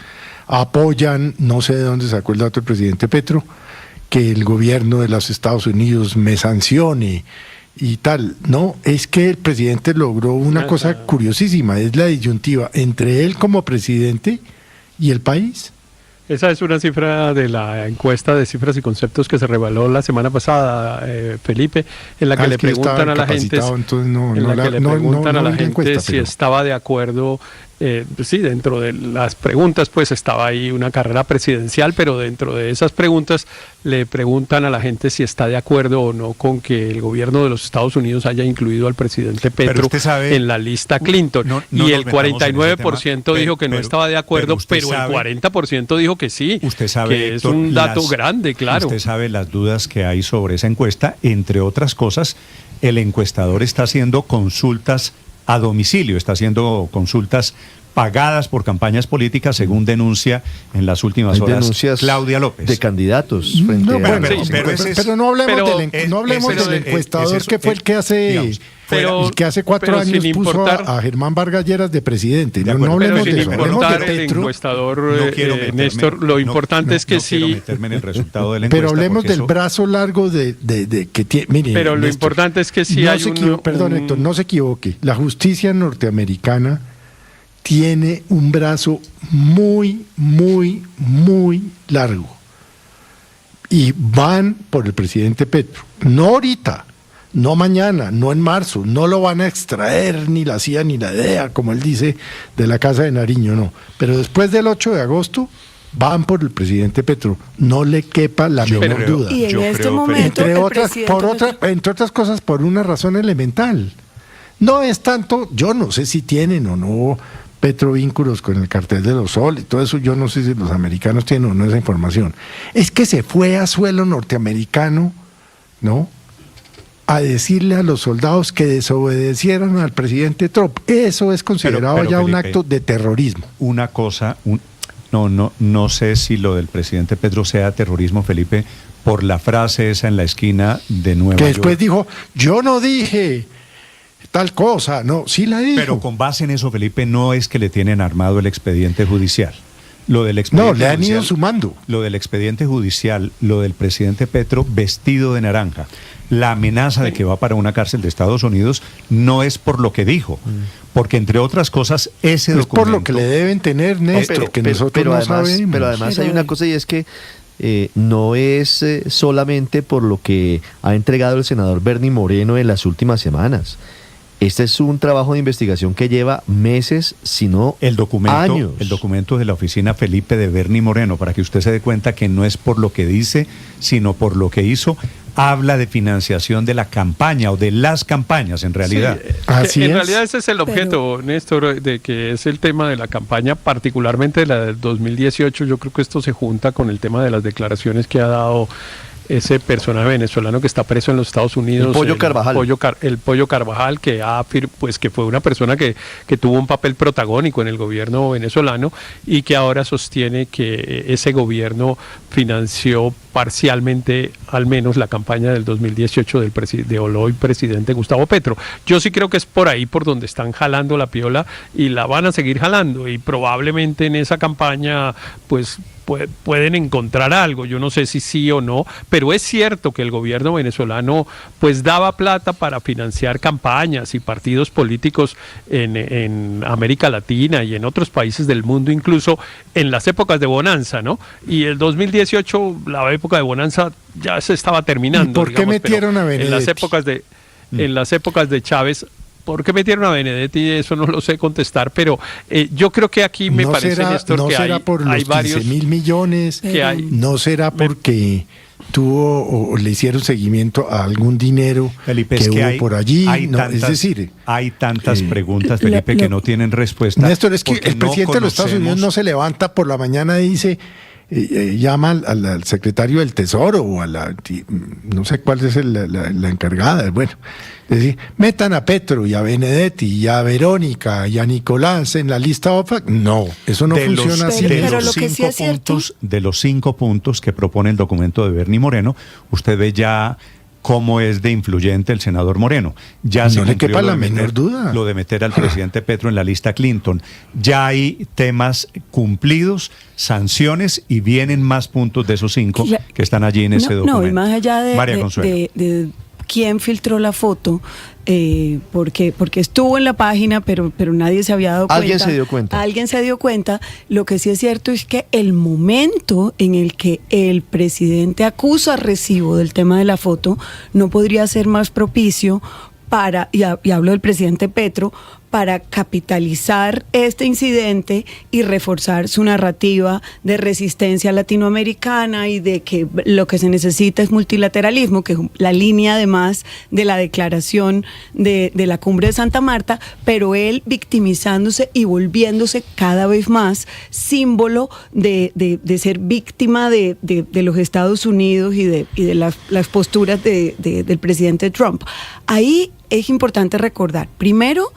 apoyan, no sé de dónde sacó el dato el presidente Petro, que el gobierno de los Estados Unidos me sancione y tal. No, es que el presidente logró una cosa curiosísima, es la disyuntiva entre él como presidente y el país. Esa es una cifra de la encuesta de cifras y conceptos que se reveló la semana pasada, Felipe, en la que le preguntan a la gente, si estaba de acuerdo. Sí, dentro de las preguntas pues estaba ahí una carrera presidencial, pero dentro de esas preguntas le preguntan a la gente si está de acuerdo o no con que el gobierno de los Estados Unidos haya incluido al presidente Petro en la lista Clinton. Y el 49% dijo que no estaba de acuerdo, pero el 40% dijo que sí. Usted sabe, que Héctor, es un dato grande, claro. Usted sabe las dudas que hay sobre esa encuesta. Entre otras cosas, el encuestador está haciendo consultas a domicilio, está haciendo consultas pagadas por campañas políticas, según denuncia en las últimas horas Claudia López. De candidatos. Pero no hablemos del encuestador que fue el que hace 4 años puso a Germán Vargas Lleras de presidente. No hablemos de eso. El encuestador, Néstor, lo importante es que sí. Pero hablemos del brazo largo de que tiene. Mire, pero lo importante es que sí hay Perdón, Héctor, no se equivoque. La justicia norteamericana tiene un brazo muy, muy, muy largo. Y van por el presidente Petro. No ahorita, no mañana, no en marzo. No lo van a extraer ni la CIA ni la DEA, como él dice, de la Casa de Nariño, no. Pero después del 8 de agosto van por el presidente Petro. No le quepa la menor duda. Y en este momento, entre otras cosas, por una razón elemental. No es tanto, yo no sé si tienen o no Petro vínculos con el cartel de los Sol y todo eso, yo no sé si los americanos tienen o no esa información. Es que se fue a suelo norteamericano, ¿no?, a decirle a los soldados que desobedecieran al presidente Trump. Eso es considerado ya Felipe, un acto de terrorismo. Una cosa, no sé si lo del presidente Petro sea terrorismo, Felipe, por la frase esa en la esquina de Nueva York. Que después dijo, yo no dije tal cosa, no, sí la dijo. Pero con base en eso, Felipe, no es que le tienen armado el expediente judicial. Lo del expediente no, le han ido sumando. Lo del expediente judicial, lo del presidente Petro vestido de naranja, la amenaza de que va para una cárcel de Estados Unidos no es por lo que dijo, porque entre otras cosas ese documento... Es por lo que le deben tener, Néstor, que nosotros no sabemos. Pero además hay una cosa y es que no es solamente por lo que ha entregado el senador Bernie Moreno en las últimas semanas. Este es un trabajo de investigación que lleva meses, si no años. El documento de la oficina Felipe de Bernie Moreno, para que usted se dé cuenta que no es por lo que dice, sino por lo que hizo, habla de financiación de la campaña o de las campañas en realidad. Sí, en realidad ese es el objeto, Néstor, de que es el tema de la campaña, particularmente la del 2018. Yo creo que esto se junta con el tema de las declaraciones que ha dado ese personaje venezolano que está preso en los Estados Unidos, el Pollo Carvajal, el Pollo Carvajal, que que fue una persona que tuvo un papel protagónico en el gobierno venezolano y que ahora sostiene que ese gobierno financió parcialmente, al menos, la campaña del 2018 de hoy presidente Gustavo Petro. Yo sí creo que es por ahí por donde están jalando la piola y la van a seguir jalando, y probablemente en esa campaña pues pueden encontrar algo. Yo no sé si sí o no, pero es cierto que el gobierno venezolano pues daba plata para financiar campañas y partidos políticos en América Latina y en otros países del mundo, incluso en las épocas de bonanza, ¿no? Y el 2018, la época de bonanza ya se estaba terminando. ¿Y por qué metieron a Benedetti? En las épocas de Chávez, ¿por qué metieron a Benedetti? Eso no lo sé contestar, pero yo creo que aquí me parece, Néstor, no que será por hay los varios 15.000 millones, no será porque tuvo o le hicieron seguimiento a algún dinero, Felipe, que hubo por allí. Es decir, hay tantas preguntas, Felipe, que no tienen respuesta. Néstor, es que el presidente de los Estados Unidos no se levanta por la mañana y dice, llama al secretario del Tesoro o a la, no sé cuál es la encargada, bueno, es decir, metan a Petro y a Benedetti y a Verónica y a Nicolás en la lista OPAC. No, eso no funciona así. De los 5 puntos que propone el documento de Bernie Moreno, usted ve ya cómo es de influyente el senador Moreno. Ya no le quepa la menor duda. Lo de meter al presidente Petro en la lista Clinton. Ya hay temas cumplidos, sanciones, y vienen más puntos de esos 5 que están allí en ese documento. No, y más allá de quién filtró la foto, porque estuvo en la página, pero nadie se había dado cuenta. Alguien se dio cuenta. Lo que sí es cierto es que el momento en el que el presidente acusa a Recibo del tema de la foto no podría ser más propicio para, y hablo del presidente Petro, para capitalizar este incidente y reforzar su narrativa de resistencia latinoamericana y de que lo que se necesita es multilateralismo, que es la línea además de la declaración de la Cumbre de Santa Marta, pero él victimizándose y volviéndose cada vez más símbolo de ser víctima de los Estados Unidos y de las posturas del presidente Trump. Ahí es importante recordar, primero,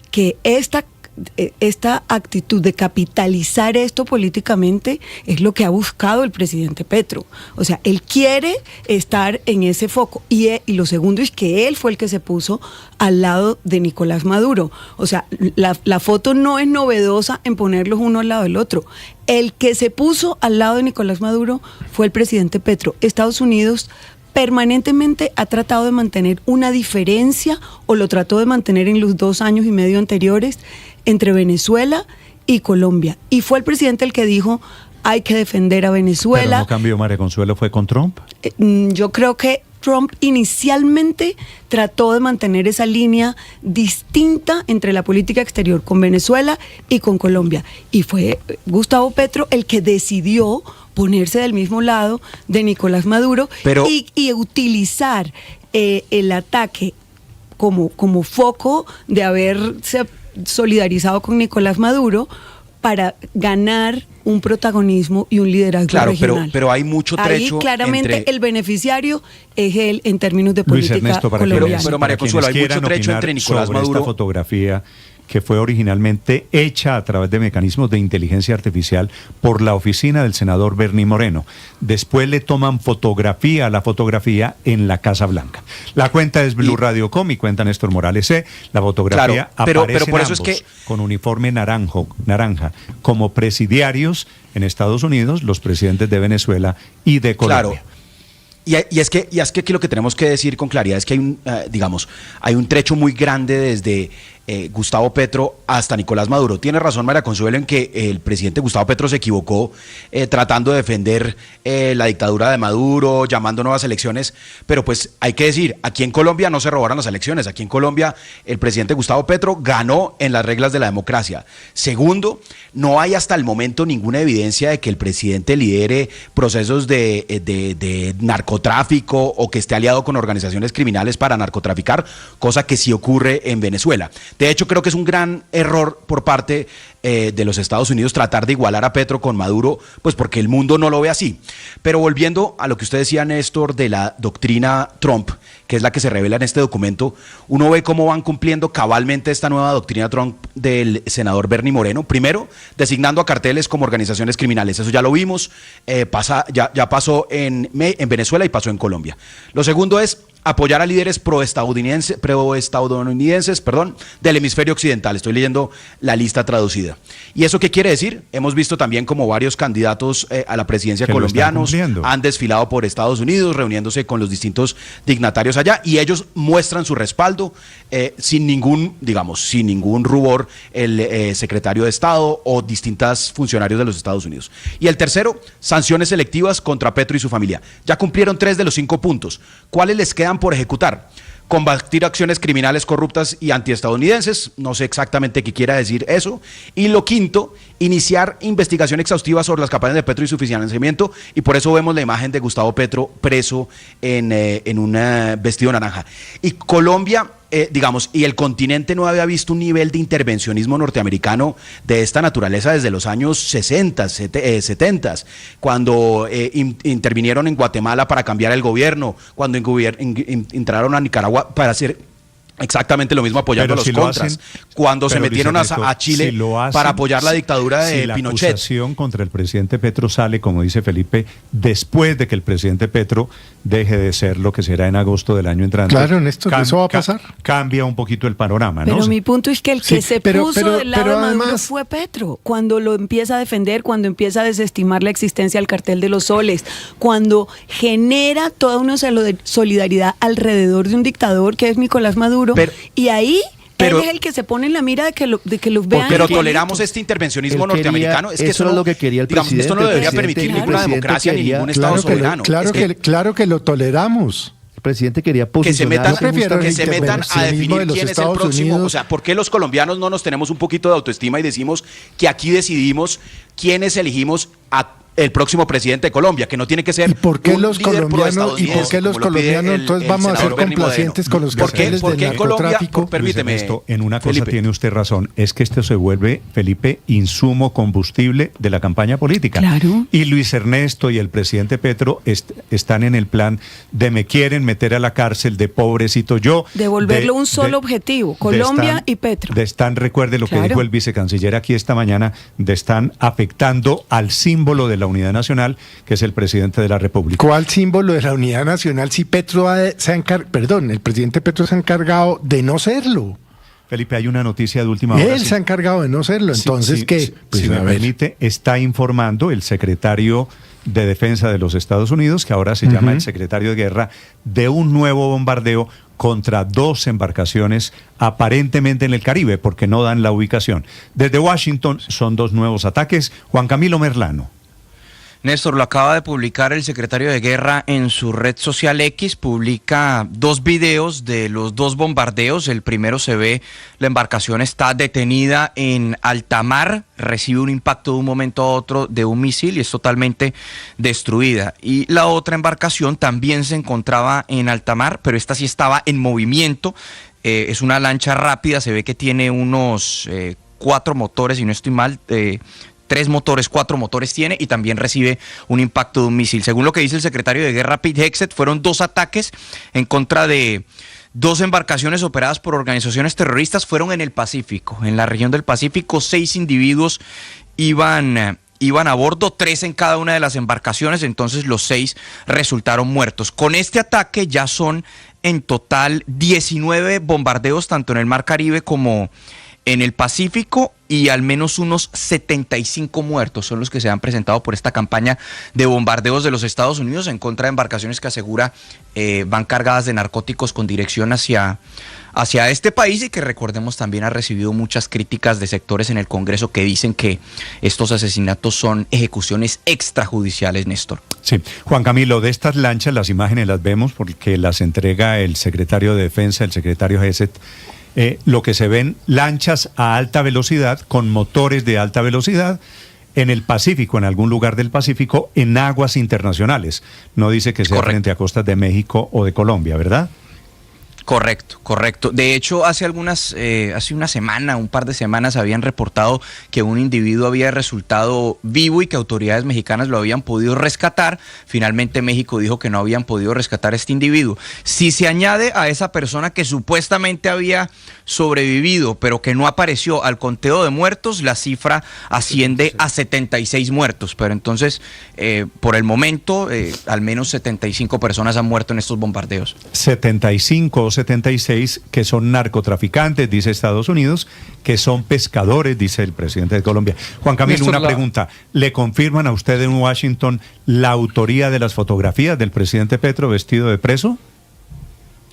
que esta actitud de capitalizar esto políticamente es lo que ha buscado el presidente Petro. O sea, él quiere estar en ese foco. Y lo segundo es que él fue el que se puso al lado de Nicolás Maduro. O sea, la foto no es novedosa en ponerlos uno al lado del otro. El que se puso al lado de Nicolás Maduro fue el presidente Petro. Estados Unidos permanentemente ha tratado de mantener una diferencia, o lo trató de mantener en los 2 años y medio anteriores, entre Venezuela y Colombia. Y fue el presidente el que dijo, hay que defender a Venezuela. ¿Pero no cambió, María Consuelo, fue con Trump? Yo creo que Trump inicialmente trató de mantener esa línea distinta entre la política exterior con Venezuela y con Colombia. Y fue Gustavo Petro el que decidió ponerse del mismo lado de Nicolás Maduro y utilizar el ataque como foco de haberse solidarizado con Nicolás Maduro para ganar un protagonismo y un liderazgo regional. Pero hay mucho trecho. Ahí claramente el beneficiario es él en términos de política colombiana. Pero María Consuelo, hay mucho trecho entre Nicolás Maduro. Esta fotografía que fue originalmente hecha a través de mecanismos de inteligencia artificial por la oficina del senador Bernie Moreno. Después le toman fotografía a la fotografía en la Casa Blanca. La cuenta es Blue Radio Com y cuenta Néstor Morales C. La fotografía aparece por eso ambos, con uniforme naranja, como presidiarios en Estados Unidos, los presidentes de Venezuela y de Colombia. Claro. Y es que aquí lo que tenemos que decir con claridad es que hay un trecho muy grande desde Gustavo Petro hasta Nicolás Maduro. Tiene razón María Consuelo en que el presidente Gustavo Petro se equivocó tratando de defender la dictadura de Maduro, llamando nuevas elecciones, pero pues hay que decir, aquí en Colombia no se robaron las elecciones, aquí en Colombia el presidente Gustavo Petro ganó en las reglas de la democracia. Segundo, no hay hasta el momento ninguna evidencia de que el presidente lidere procesos de narcotráfico o que esté aliado con organizaciones criminales para narcotraficar, cosa que sí ocurre en Venezuela. De hecho, creo que es un gran error por parte de los Estados Unidos tratar de igualar a Petro con Maduro, pues porque el mundo no lo ve así. Pero volviendo a lo que usted decía, Néstor, de la doctrina Trump, que es la que se revela en este documento, uno ve cómo van cumpliendo cabalmente esta nueva doctrina Trump del senador Bernie Moreno. Primero, designando a carteles como organizaciones criminales. Eso ya lo vimos, ya pasó en Venezuela y pasó en Colombia. Lo segundo es apoyar a líderes proestadounidenses, del hemisferio occidental. Estoy leyendo la lista traducida. ¿Y eso qué quiere decir? Hemos visto también como varios candidatos a la presidencia colombianos han desfilado por Estados Unidos, reuniéndose con los distintos dignatarios allá, y ellos muestran su respaldo sin ningún rubor, el secretario de Estado o distintos funcionarios de los Estados Unidos. Y el tercero, sanciones selectivas contra Petro y su familia. Ya cumplieron 3 de los 5 puntos. ¿Cuáles les quedan por ejecutar? Combatir acciones criminales corruptas y antiestadounidenses, no sé exactamente qué quiera decir eso. Y lo quinto, iniciar investigación exhaustiva sobre las campañas de Petro y su financiamiento, y por eso vemos la imagen de Gustavo Petro preso en un vestido naranja. Y Colombia, y el continente no había visto un nivel de intervencionismo norteamericano de esta naturaleza desde los años 60, 70, cuando intervinieron en Guatemala para cambiar el gobierno, cuando entraron a Nicaragua para hacer exactamente lo mismo, apoyando a los contras, cuando se metieron a Chile para apoyar la dictadura de Pinochet. La acusación contra el presidente Petro sale, como dice Felipe, después de que el presidente Petro deje de ser lo que será en agosto del año entrante. Claro, Néstor, eso va a pasar. Cambia un poquito el panorama, ¿no? Pero mi punto es que el que se puso del lado de Maduro fue Petro, cuando lo empieza a defender, cuando empieza a desestimar la existencia del cartel de los soles, cuando genera toda una solidaridad alrededor de un dictador que es Nicolás Maduro. Y ahí él es el que se pone en la mira de que los vean. Pero toleramos este intervencionismo norteamericano. Es que eso es lo que quería el presidente. Esto no lo debería permitir ninguna democracia ni ningún Estado soberano. Claro que lo toleramos. El presidente quería posicionar. Que se metan a definir quién es el próximo. O sea, ¿por qué los colombianos no nos tenemos un poquito de autoestima y decimos que aquí decidimos quiénes elegimos el próximo presidente de Colombia, que no tiene que ser ¿Y por qué los colombianos entonces vamos a ser complacientes con los carteles del narcotráfico? Permíteme, en una cosa Felipe, tiene usted razón, es que esto se vuelve, Felipe, insumo, combustible de la campaña política. Claro. Y Luis Ernesto y el presidente Petro están en el plan de me quieren meter a la cárcel, de pobrecito yo. Devolverlo un solo objetivo, Colombia y Petro. Recuerde lo que dijo el vicecanciller aquí esta mañana, están afectando al símbolo de la unidad nacional, que es el presidente de la República. ¿Cuál símbolo de la unidad nacional si Petro el presidente Petro se ha encargado de no serlo? Felipe, hay una noticia de última hora. Él se ha encargado de no serlo, entonces ¿qué? Si me permite, está informando el secretario de Defensa de los Estados Unidos, que ahora se llama el secretario de Guerra, de un nuevo bombardeo contra 2 embarcaciones aparentemente en el Caribe, porque no dan la ubicación. Desde Washington son 2 nuevos ataques. Juan Camilo Merlano. Néstor, lo acaba de publicar el secretario de Guerra en su red social X, publica 2 videos de los 2 bombardeos. El primero se ve, la embarcación está detenida en alta mar, recibe un impacto de un momento a otro de un misil y es totalmente destruida. Y la otra embarcación también se encontraba en alta mar, pero esta sí estaba en movimiento. Es una lancha rápida, se ve que tiene unos 4 motores, si no estoy mal, 4 motores tiene, y también recibe un impacto de un misil. Según lo que dice el secretario de Guerra, Pete Hegseth, fueron 2 ataques en contra de 2 embarcaciones operadas por organizaciones terroristas. Fueron en el Pacífico, en la región del Pacífico. 6 individuos iban a bordo, 3 en cada una de las embarcaciones, entonces los 6 resultaron muertos. Con este ataque ya son en total 19 bombardeos, tanto en el Mar Caribe como en el Pacífico, y al menos unos 75 muertos son los que se han presentado por esta campaña de bombardeos de los Estados Unidos en contra de embarcaciones que asegura van cargadas de narcóticos con dirección hacia este país, y que, recordemos, también ha recibido muchas críticas de sectores en el Congreso que dicen que estos asesinatos son ejecuciones extrajudiciales, Néstor. Sí, Juan Camilo, de estas lanchas las imágenes las vemos porque las entrega el secretario de Defensa, el secretario Hegseth. Lo que se ven, lanchas a alta velocidad, con motores de alta velocidad, en el Pacífico, en algún lugar del Pacífico, en aguas internacionales. No dice que sea frente a costas de México o de Colombia, ¿verdad? Correcto. De hecho, hace una semana, un par de semanas, habían reportado que un individuo había resultado vivo y que autoridades mexicanas lo habían podido rescatar. Finalmente México dijo que no habían podido rescatar a este individuo. Si se añade a esa persona que supuestamente había sobrevivido, pero que no apareció al conteo de muertos, la cifra asciende a 76 muertos. Pero entonces, por el momento, al menos 75 personas han muerto en estos bombardeos. 75 o 76 que son narcotraficantes, dice Estados Unidos, que son pescadores, dice el presidente de Colombia. Juan Camilo, una pregunta. ¿Le confirman a usted en Washington la autoría de las fotografías del presidente Petro vestido de preso?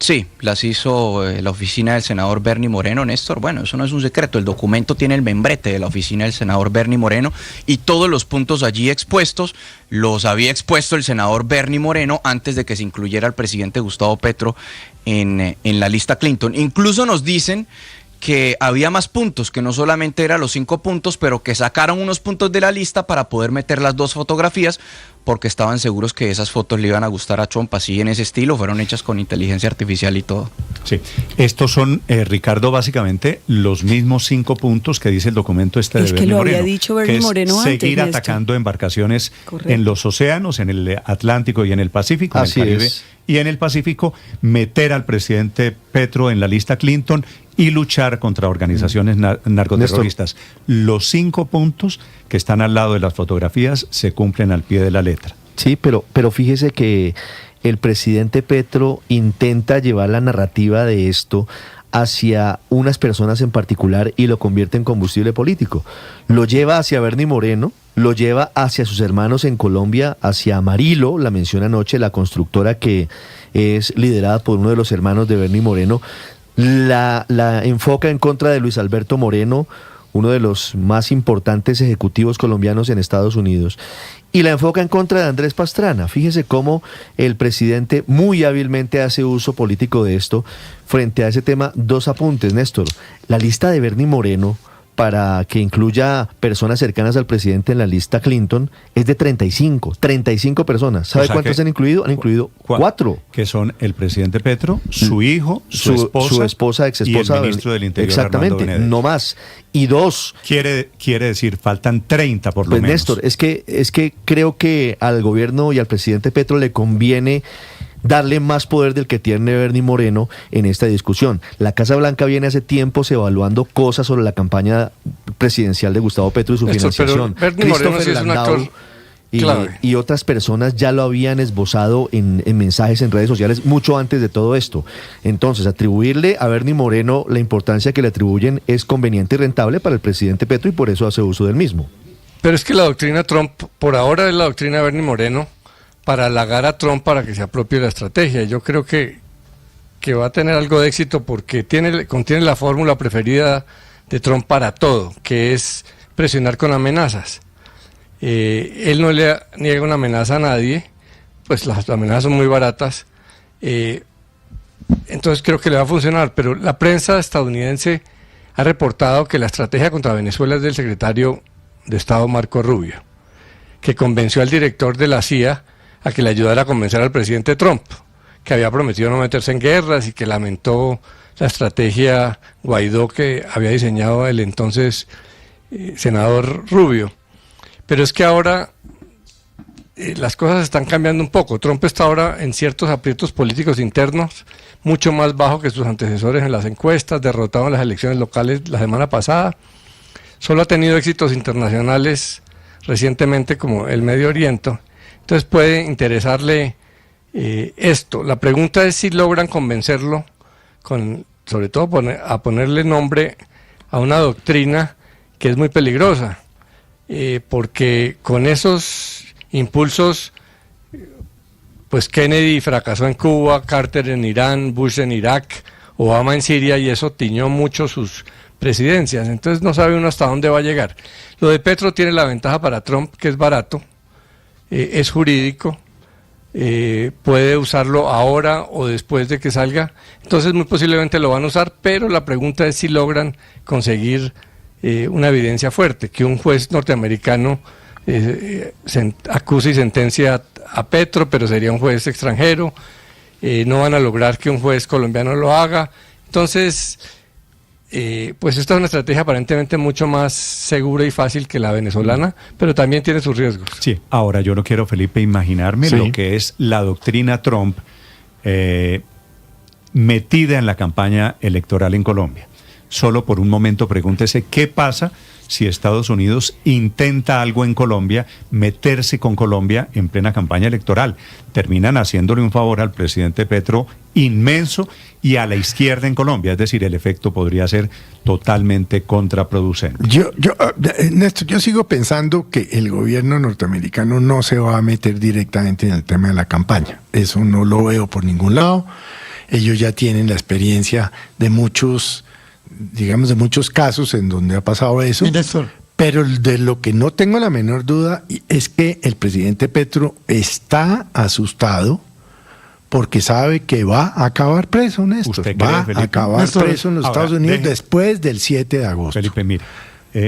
Sí, las hizo la oficina del senador Bernie Moreno, Néstor. Bueno, eso no es un secreto, el documento tiene el membrete de la oficina del senador Bernie Moreno y todos los puntos allí expuestos los había expuesto el senador Bernie Moreno antes de que se incluyera el presidente Gustavo Petro en la lista Clinton. Incluso nos dicen que había más puntos, que no solamente eran los 5 puntos, pero que sacaron unos puntos de la lista para poder meter las 2 fotografías, porque estaban seguros que esas fotos le iban a gustar a Trump, así en ese estilo, fueron hechas con inteligencia artificial y todo. Sí, estos son, Ricardo, básicamente los mismos 5 puntos que dice el documento de Bernie Moreno. Es que lo había dicho Bernie Moreno antes. Seguir atacando embarcaciones en los océanos, en el Atlántico y en el Pacífico, así en el Caribe y en el Pacífico, meter al presidente Petro en la lista Clinton y luchar contra organizaciones narcoterroristas. Los 5 puntos que están al lado de las fotografías se cumplen al pie de la letra. Sí, pero fíjese que el presidente Petro intenta llevar la narrativa de esto hacia unas personas en particular y lo convierte en combustible político. Lo lleva hacia Bernie Moreno, lo lleva hacia sus hermanos en Colombia, hacia Amarillo, la menciona anoche, la constructora que es liderada por uno de los hermanos de Bernie Moreno. La enfoca en contra de Luis Alberto Moreno, uno de los más importantes ejecutivos colombianos en Estados Unidos, y la enfoca en contra de Andrés Pastrana. Fíjese cómo el presidente muy hábilmente hace uso político de esto. Frente a ese tema, 2 apuntes, Néstor. La lista de Bernie Moreno, para que incluya personas cercanas al presidente en la lista Clinton, es de 35 personas. ¿Sabe cuántas han incluido? Han incluido 4. Que son el presidente Petro, su hijo, su esposa, ex esposa, y el ministro del Interior. Exactamente, no más. Y 2. Quiere decir, faltan 30 por lo menos. Néstor, es que creo que al gobierno y al presidente Petro le conviene darle más poder del que tiene Bernie Moreno en esta discusión. La Casa Blanca viene hace tiempos evaluando cosas sobre la campaña presidencial de Gustavo Petro y su financiación. Bernie Moreno sí es un actor y otras personas ya lo habían esbozado en mensajes en redes sociales mucho antes de todo esto. Entonces, atribuirle a Bernie Moreno la importancia que le atribuyen es conveniente y rentable para el presidente Petro y por eso hace uso del mismo. Pero es que la doctrina Trump, por ahora es la doctrina de Bernie Moreno, para halagar a Trump para que se apropie la estrategia. Yo creo que va a tener algo de éxito porque contiene la fórmula preferida de Trump para todo, que es presionar con amenazas. Él no le niega una amenaza a nadie, pues las amenazas son muy baratas, entonces creo que le va a funcionar, pero la prensa estadounidense ha reportado que la estrategia contra Venezuela es del secretario de Estado Marco Rubio, que convenció al director de la CIA a que le ayudara a convencer al presidente Trump, que había prometido no meterse en guerras y que lamentó la estrategia Guaidó que había diseñado el entonces senador Rubio. Pero es que ahora las cosas están cambiando un poco. Trump está ahora en ciertos aprietos políticos internos, mucho más bajo que sus antecesores en las encuestas, derrotado en las elecciones locales la semana pasada. Solo ha tenido éxitos internacionales recientemente como el Medio Oriente. Entonces puede interesarle esto. La pregunta es si logran convencerlo, sobre todo a ponerle nombre a una doctrina que es muy peligrosa, porque con esos impulsos, pues Kennedy fracasó en Cuba, Carter en Irán, Bush en Irak, Obama en Siria, y eso tiñó mucho sus presidencias. Entonces no sabe uno hasta dónde va a llegar. Lo de Petro tiene la ventaja para Trump, que es barato, es jurídico, puede usarlo ahora o después de que salga, entonces muy posiblemente lo van a usar, pero la pregunta es si logran conseguir una evidencia fuerte, que un juez norteamericano acuse y sentencia a Petro, pero sería un juez extranjero, no van a lograr que un juez colombiano lo haga. Entonces, pues esta es una estrategia aparentemente mucho más segura y fácil que la venezolana, pero también tiene sus riesgos. Sí, ahora yo no quiero, Felipe, imaginarme lo que es la doctrina Trump metida en la campaña electoral en Colombia. Solo por un momento pregúntese qué pasa si Estados Unidos intenta algo en Colombia, meterse con Colombia en plena campaña electoral. Terminan haciéndole un favor al presidente Petro inmenso y a la izquierda en Colombia. Es decir, el efecto podría ser totalmente contraproducente. Néstor, yo sigo pensando que el gobierno norteamericano no se va a meter directamente en el tema de la campaña. Eso no lo veo por ningún lado. Ellos ya tienen la experiencia de muchos casos en donde ha pasado eso. Pero de lo que no tengo la menor duda es que el presidente Petro está asustado porque sabe que va a acabar preso, Néstor. Va a acabar preso en los Estados Unidos después del 7 de agosto. Felipe, mira.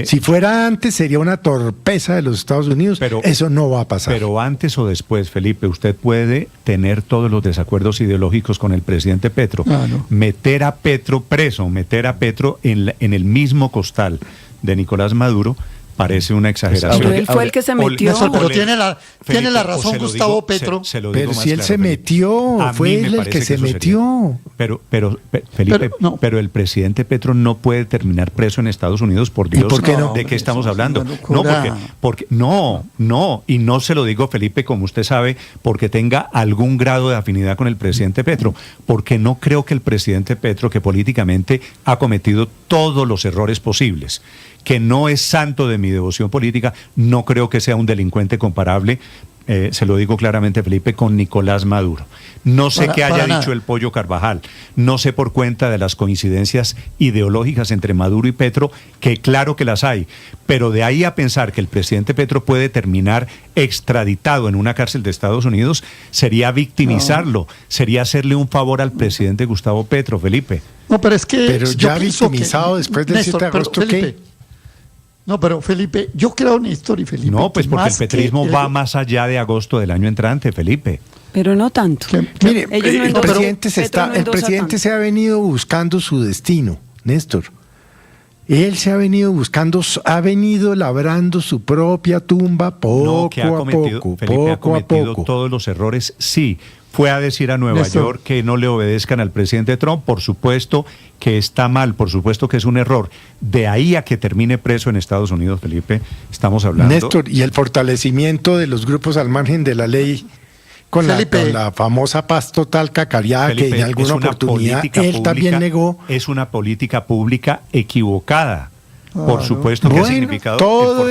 Si fuera antes sería una torpeza de los Estados Unidos, pero eso no va a pasar. Pero antes o después, Felipe, usted puede tener todos los desacuerdos ideológicos con el presidente Petro, meter a Petro preso, meter a Petro en el mismo costal de Nicolás Maduro, parece una exageración. Pero él fue el que se metió. Pero tiene la razón Gustavo Petro. Pero si él se metió, fue él el que se metió. Pero Felipe, pero el presidente Petro no puede terminar preso en Estados Unidos, por Dios. ¿Por qué no? ¿De qué estamos hablando? No, y no se lo digo, Felipe, como usted sabe, porque tenga algún grado de afinidad con el presidente Petro, porque no creo que el presidente Petro, que políticamente ha cometido todos los errores posibles, que no es santo de mi devoción política, no creo que sea un delincuente comparable, se lo digo claramente, Felipe, con Nicolás Maduro. No sé qué haya dicho el Pollo Carvajal, no sé por cuenta de las coincidencias ideológicas entre Maduro y Petro, que claro que las hay, pero de ahí a pensar que el presidente Petro puede terminar extraditado en una cárcel de Estados Unidos, sería victimizarlo, sería hacerle un favor al presidente Gustavo Petro, Felipe. No, pero es que... Pero ya victimizado después del 7 de agosto, ¿qué? No, pero Felipe, yo creo, Néstor y Felipe... No, pues porque el petrismo va más allá de agosto del año entrante, Felipe. Pero no tanto. Mire, el presidente se ha venido buscando su destino, Néstor. Él se ha venido buscando, ha venido labrando su propia tumba poco a poco. Felipe ha cometido todos los errores, sí. Fue a decir a Nueva York que no le obedezcan al presidente Trump, por supuesto que está mal, por supuesto que es un error. De ahí a que termine preso en Estados Unidos, Felipe, estamos hablando... Néstor, y el fortalecimiento de los al margen de la ley con la famosa paz total cacareada, Felipe, que en alguna oportunidad él también negó. Es una política pública equivocada. Por supuesto que ha significado todo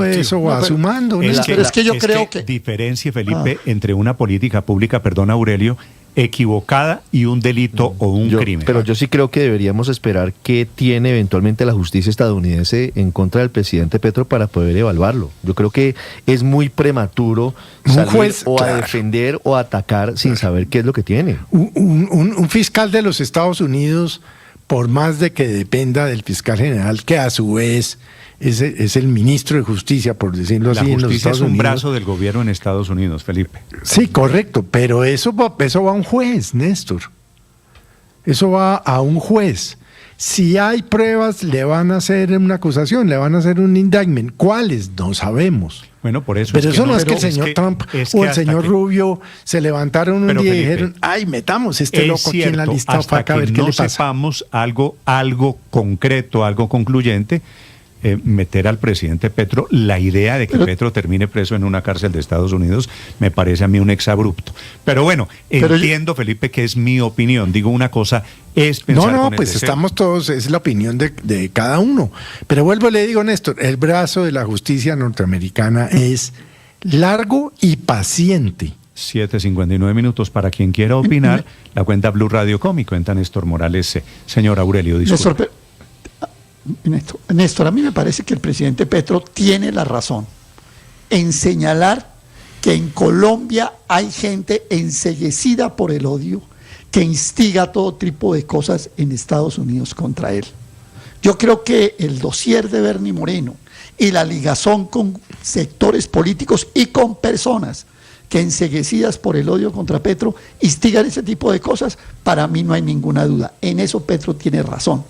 eso va sumando. Es que yo creo que diferencie, Felipe, entre una política pública, perdón, Aurelio, equivocada y un delito o un crimen. Pero yo sí creo que deberíamos esperar qué tiene eventualmente la justicia estadounidense en contra del presidente Petro para poder evaluarlo. Yo creo que es muy prematuro salir a defender o a atacar sin saber qué es lo que tiene. Un fiscal de los Estados Unidos, por más de que dependa del fiscal general, que a su vez es el ministro de Justicia, por decirlo así, en los Estados Unidos. La justicia es un brazo del gobierno en Estados Unidos, Felipe. Sí, correcto, pero eso va a un juez, Néstor. Eso va a un juez. Si hay pruebas, le van a hacer una acusación, le van a hacer un indictment. ¿Cuáles? No sabemos. Bueno, por eso. Pero eso no es que el señor Trump o el señor Rubio se levantaron un día y dijeron, ay, metamos loco aquí en la lista para ver qué le pasa. No sepamos algo concreto, algo concluyente, meter al presidente Petro, la idea de que Petro termine preso en una cárcel de Estados Unidos me parece a mí un exabrupto. Pero bueno, entiendo, Felipe, que es mi opinión. Digo, una cosa es pensar con el pues deseo. Estamos todos, es la opinión de cada uno. Pero vuelvo y le digo, Néstor, el brazo de la justicia norteamericana es largo y paciente. 7:59 minutos. Para quien quiera opinar, la cuenta Blue Radio Com y cuenta Néstor Morales. Señor Aurelio, disculpe. Néstor, a mí me parece que el presidente Petro tiene la razón en señalar que en Colombia hay gente enceguecida por el odio que instiga todo tipo de cosas en Estados Unidos contra él. Yo creo que el dossier de Bernie Moreno y la ligazón con sectores políticos y con personas que enceguecidas por el odio contra Petro instigan ese tipo de cosas, para mí no hay ninguna duda. En eso Petro tiene razón.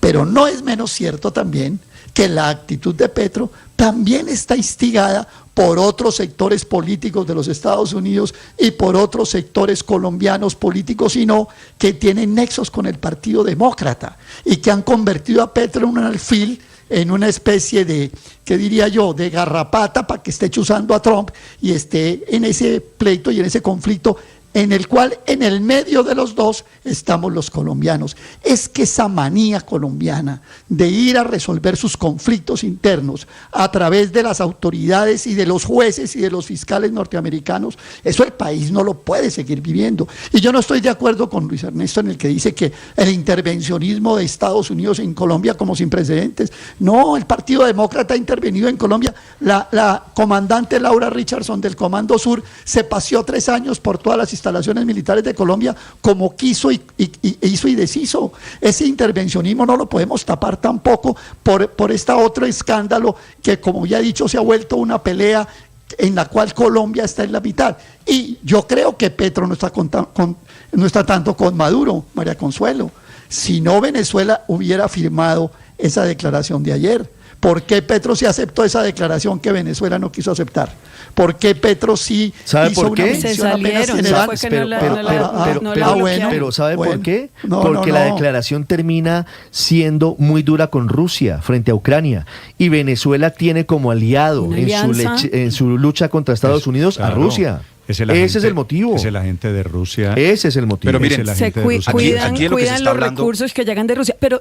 Pero no es menos cierto también que la actitud de Petro también está instigada por otros sectores políticos de los Estados Unidos y por otros sectores colombianos políticos, sino que tienen nexos con el Partido Demócrata y que han convertido a Petro en un alfil, en una especie de, ¿qué diría yo?, de garrapata para que esté chuzando a Trump y esté en ese pleito y en ese conflicto en el cual en el medio de los dos estamos los colombianos. Es que esa manía colombiana de ir a resolver sus conflictos internos a través de las autoridades y de los jueces y de los fiscales norteamericanos, eso el país no lo puede seguir viviendo. Y yo no estoy de acuerdo con Luis Ernesto en el que dice que el intervencionismo de Estados Unidos en Colombia como sin precedentes. No, el Partido Demócrata ha intervenido en Colombia. La comandante Laura Richardson del Comando Sur se paseó 3 años por todas las instalaciones militares de Colombia como quiso y hizo y deshizo. Ese intervencionismo no lo podemos tapar tampoco por este otro escándalo que, como ya he dicho, se ha vuelto una pelea en la cual Colombia está en la mitad. Y yo creo que Petro no está tanto con Maduro, María Consuelo. Si no, Venezuela hubiera firmado esa declaración de ayer. ¿Por qué Petro sí aceptó esa declaración que Venezuela no quiso aceptar? ¿Por qué Petro sí hizo una mención apenas general? Pero ¿sabe por qué? Porque la declaración termina siendo muy dura con Rusia frente a Ucrania, y Venezuela tiene como aliado en su lucha contra Estados Unidos a Rusia. Ese es el motivo. Ese es la gente de Rusia. Ese es el motivo. Pero miren, se cuidan los recursos que llegan de Rusia. Pero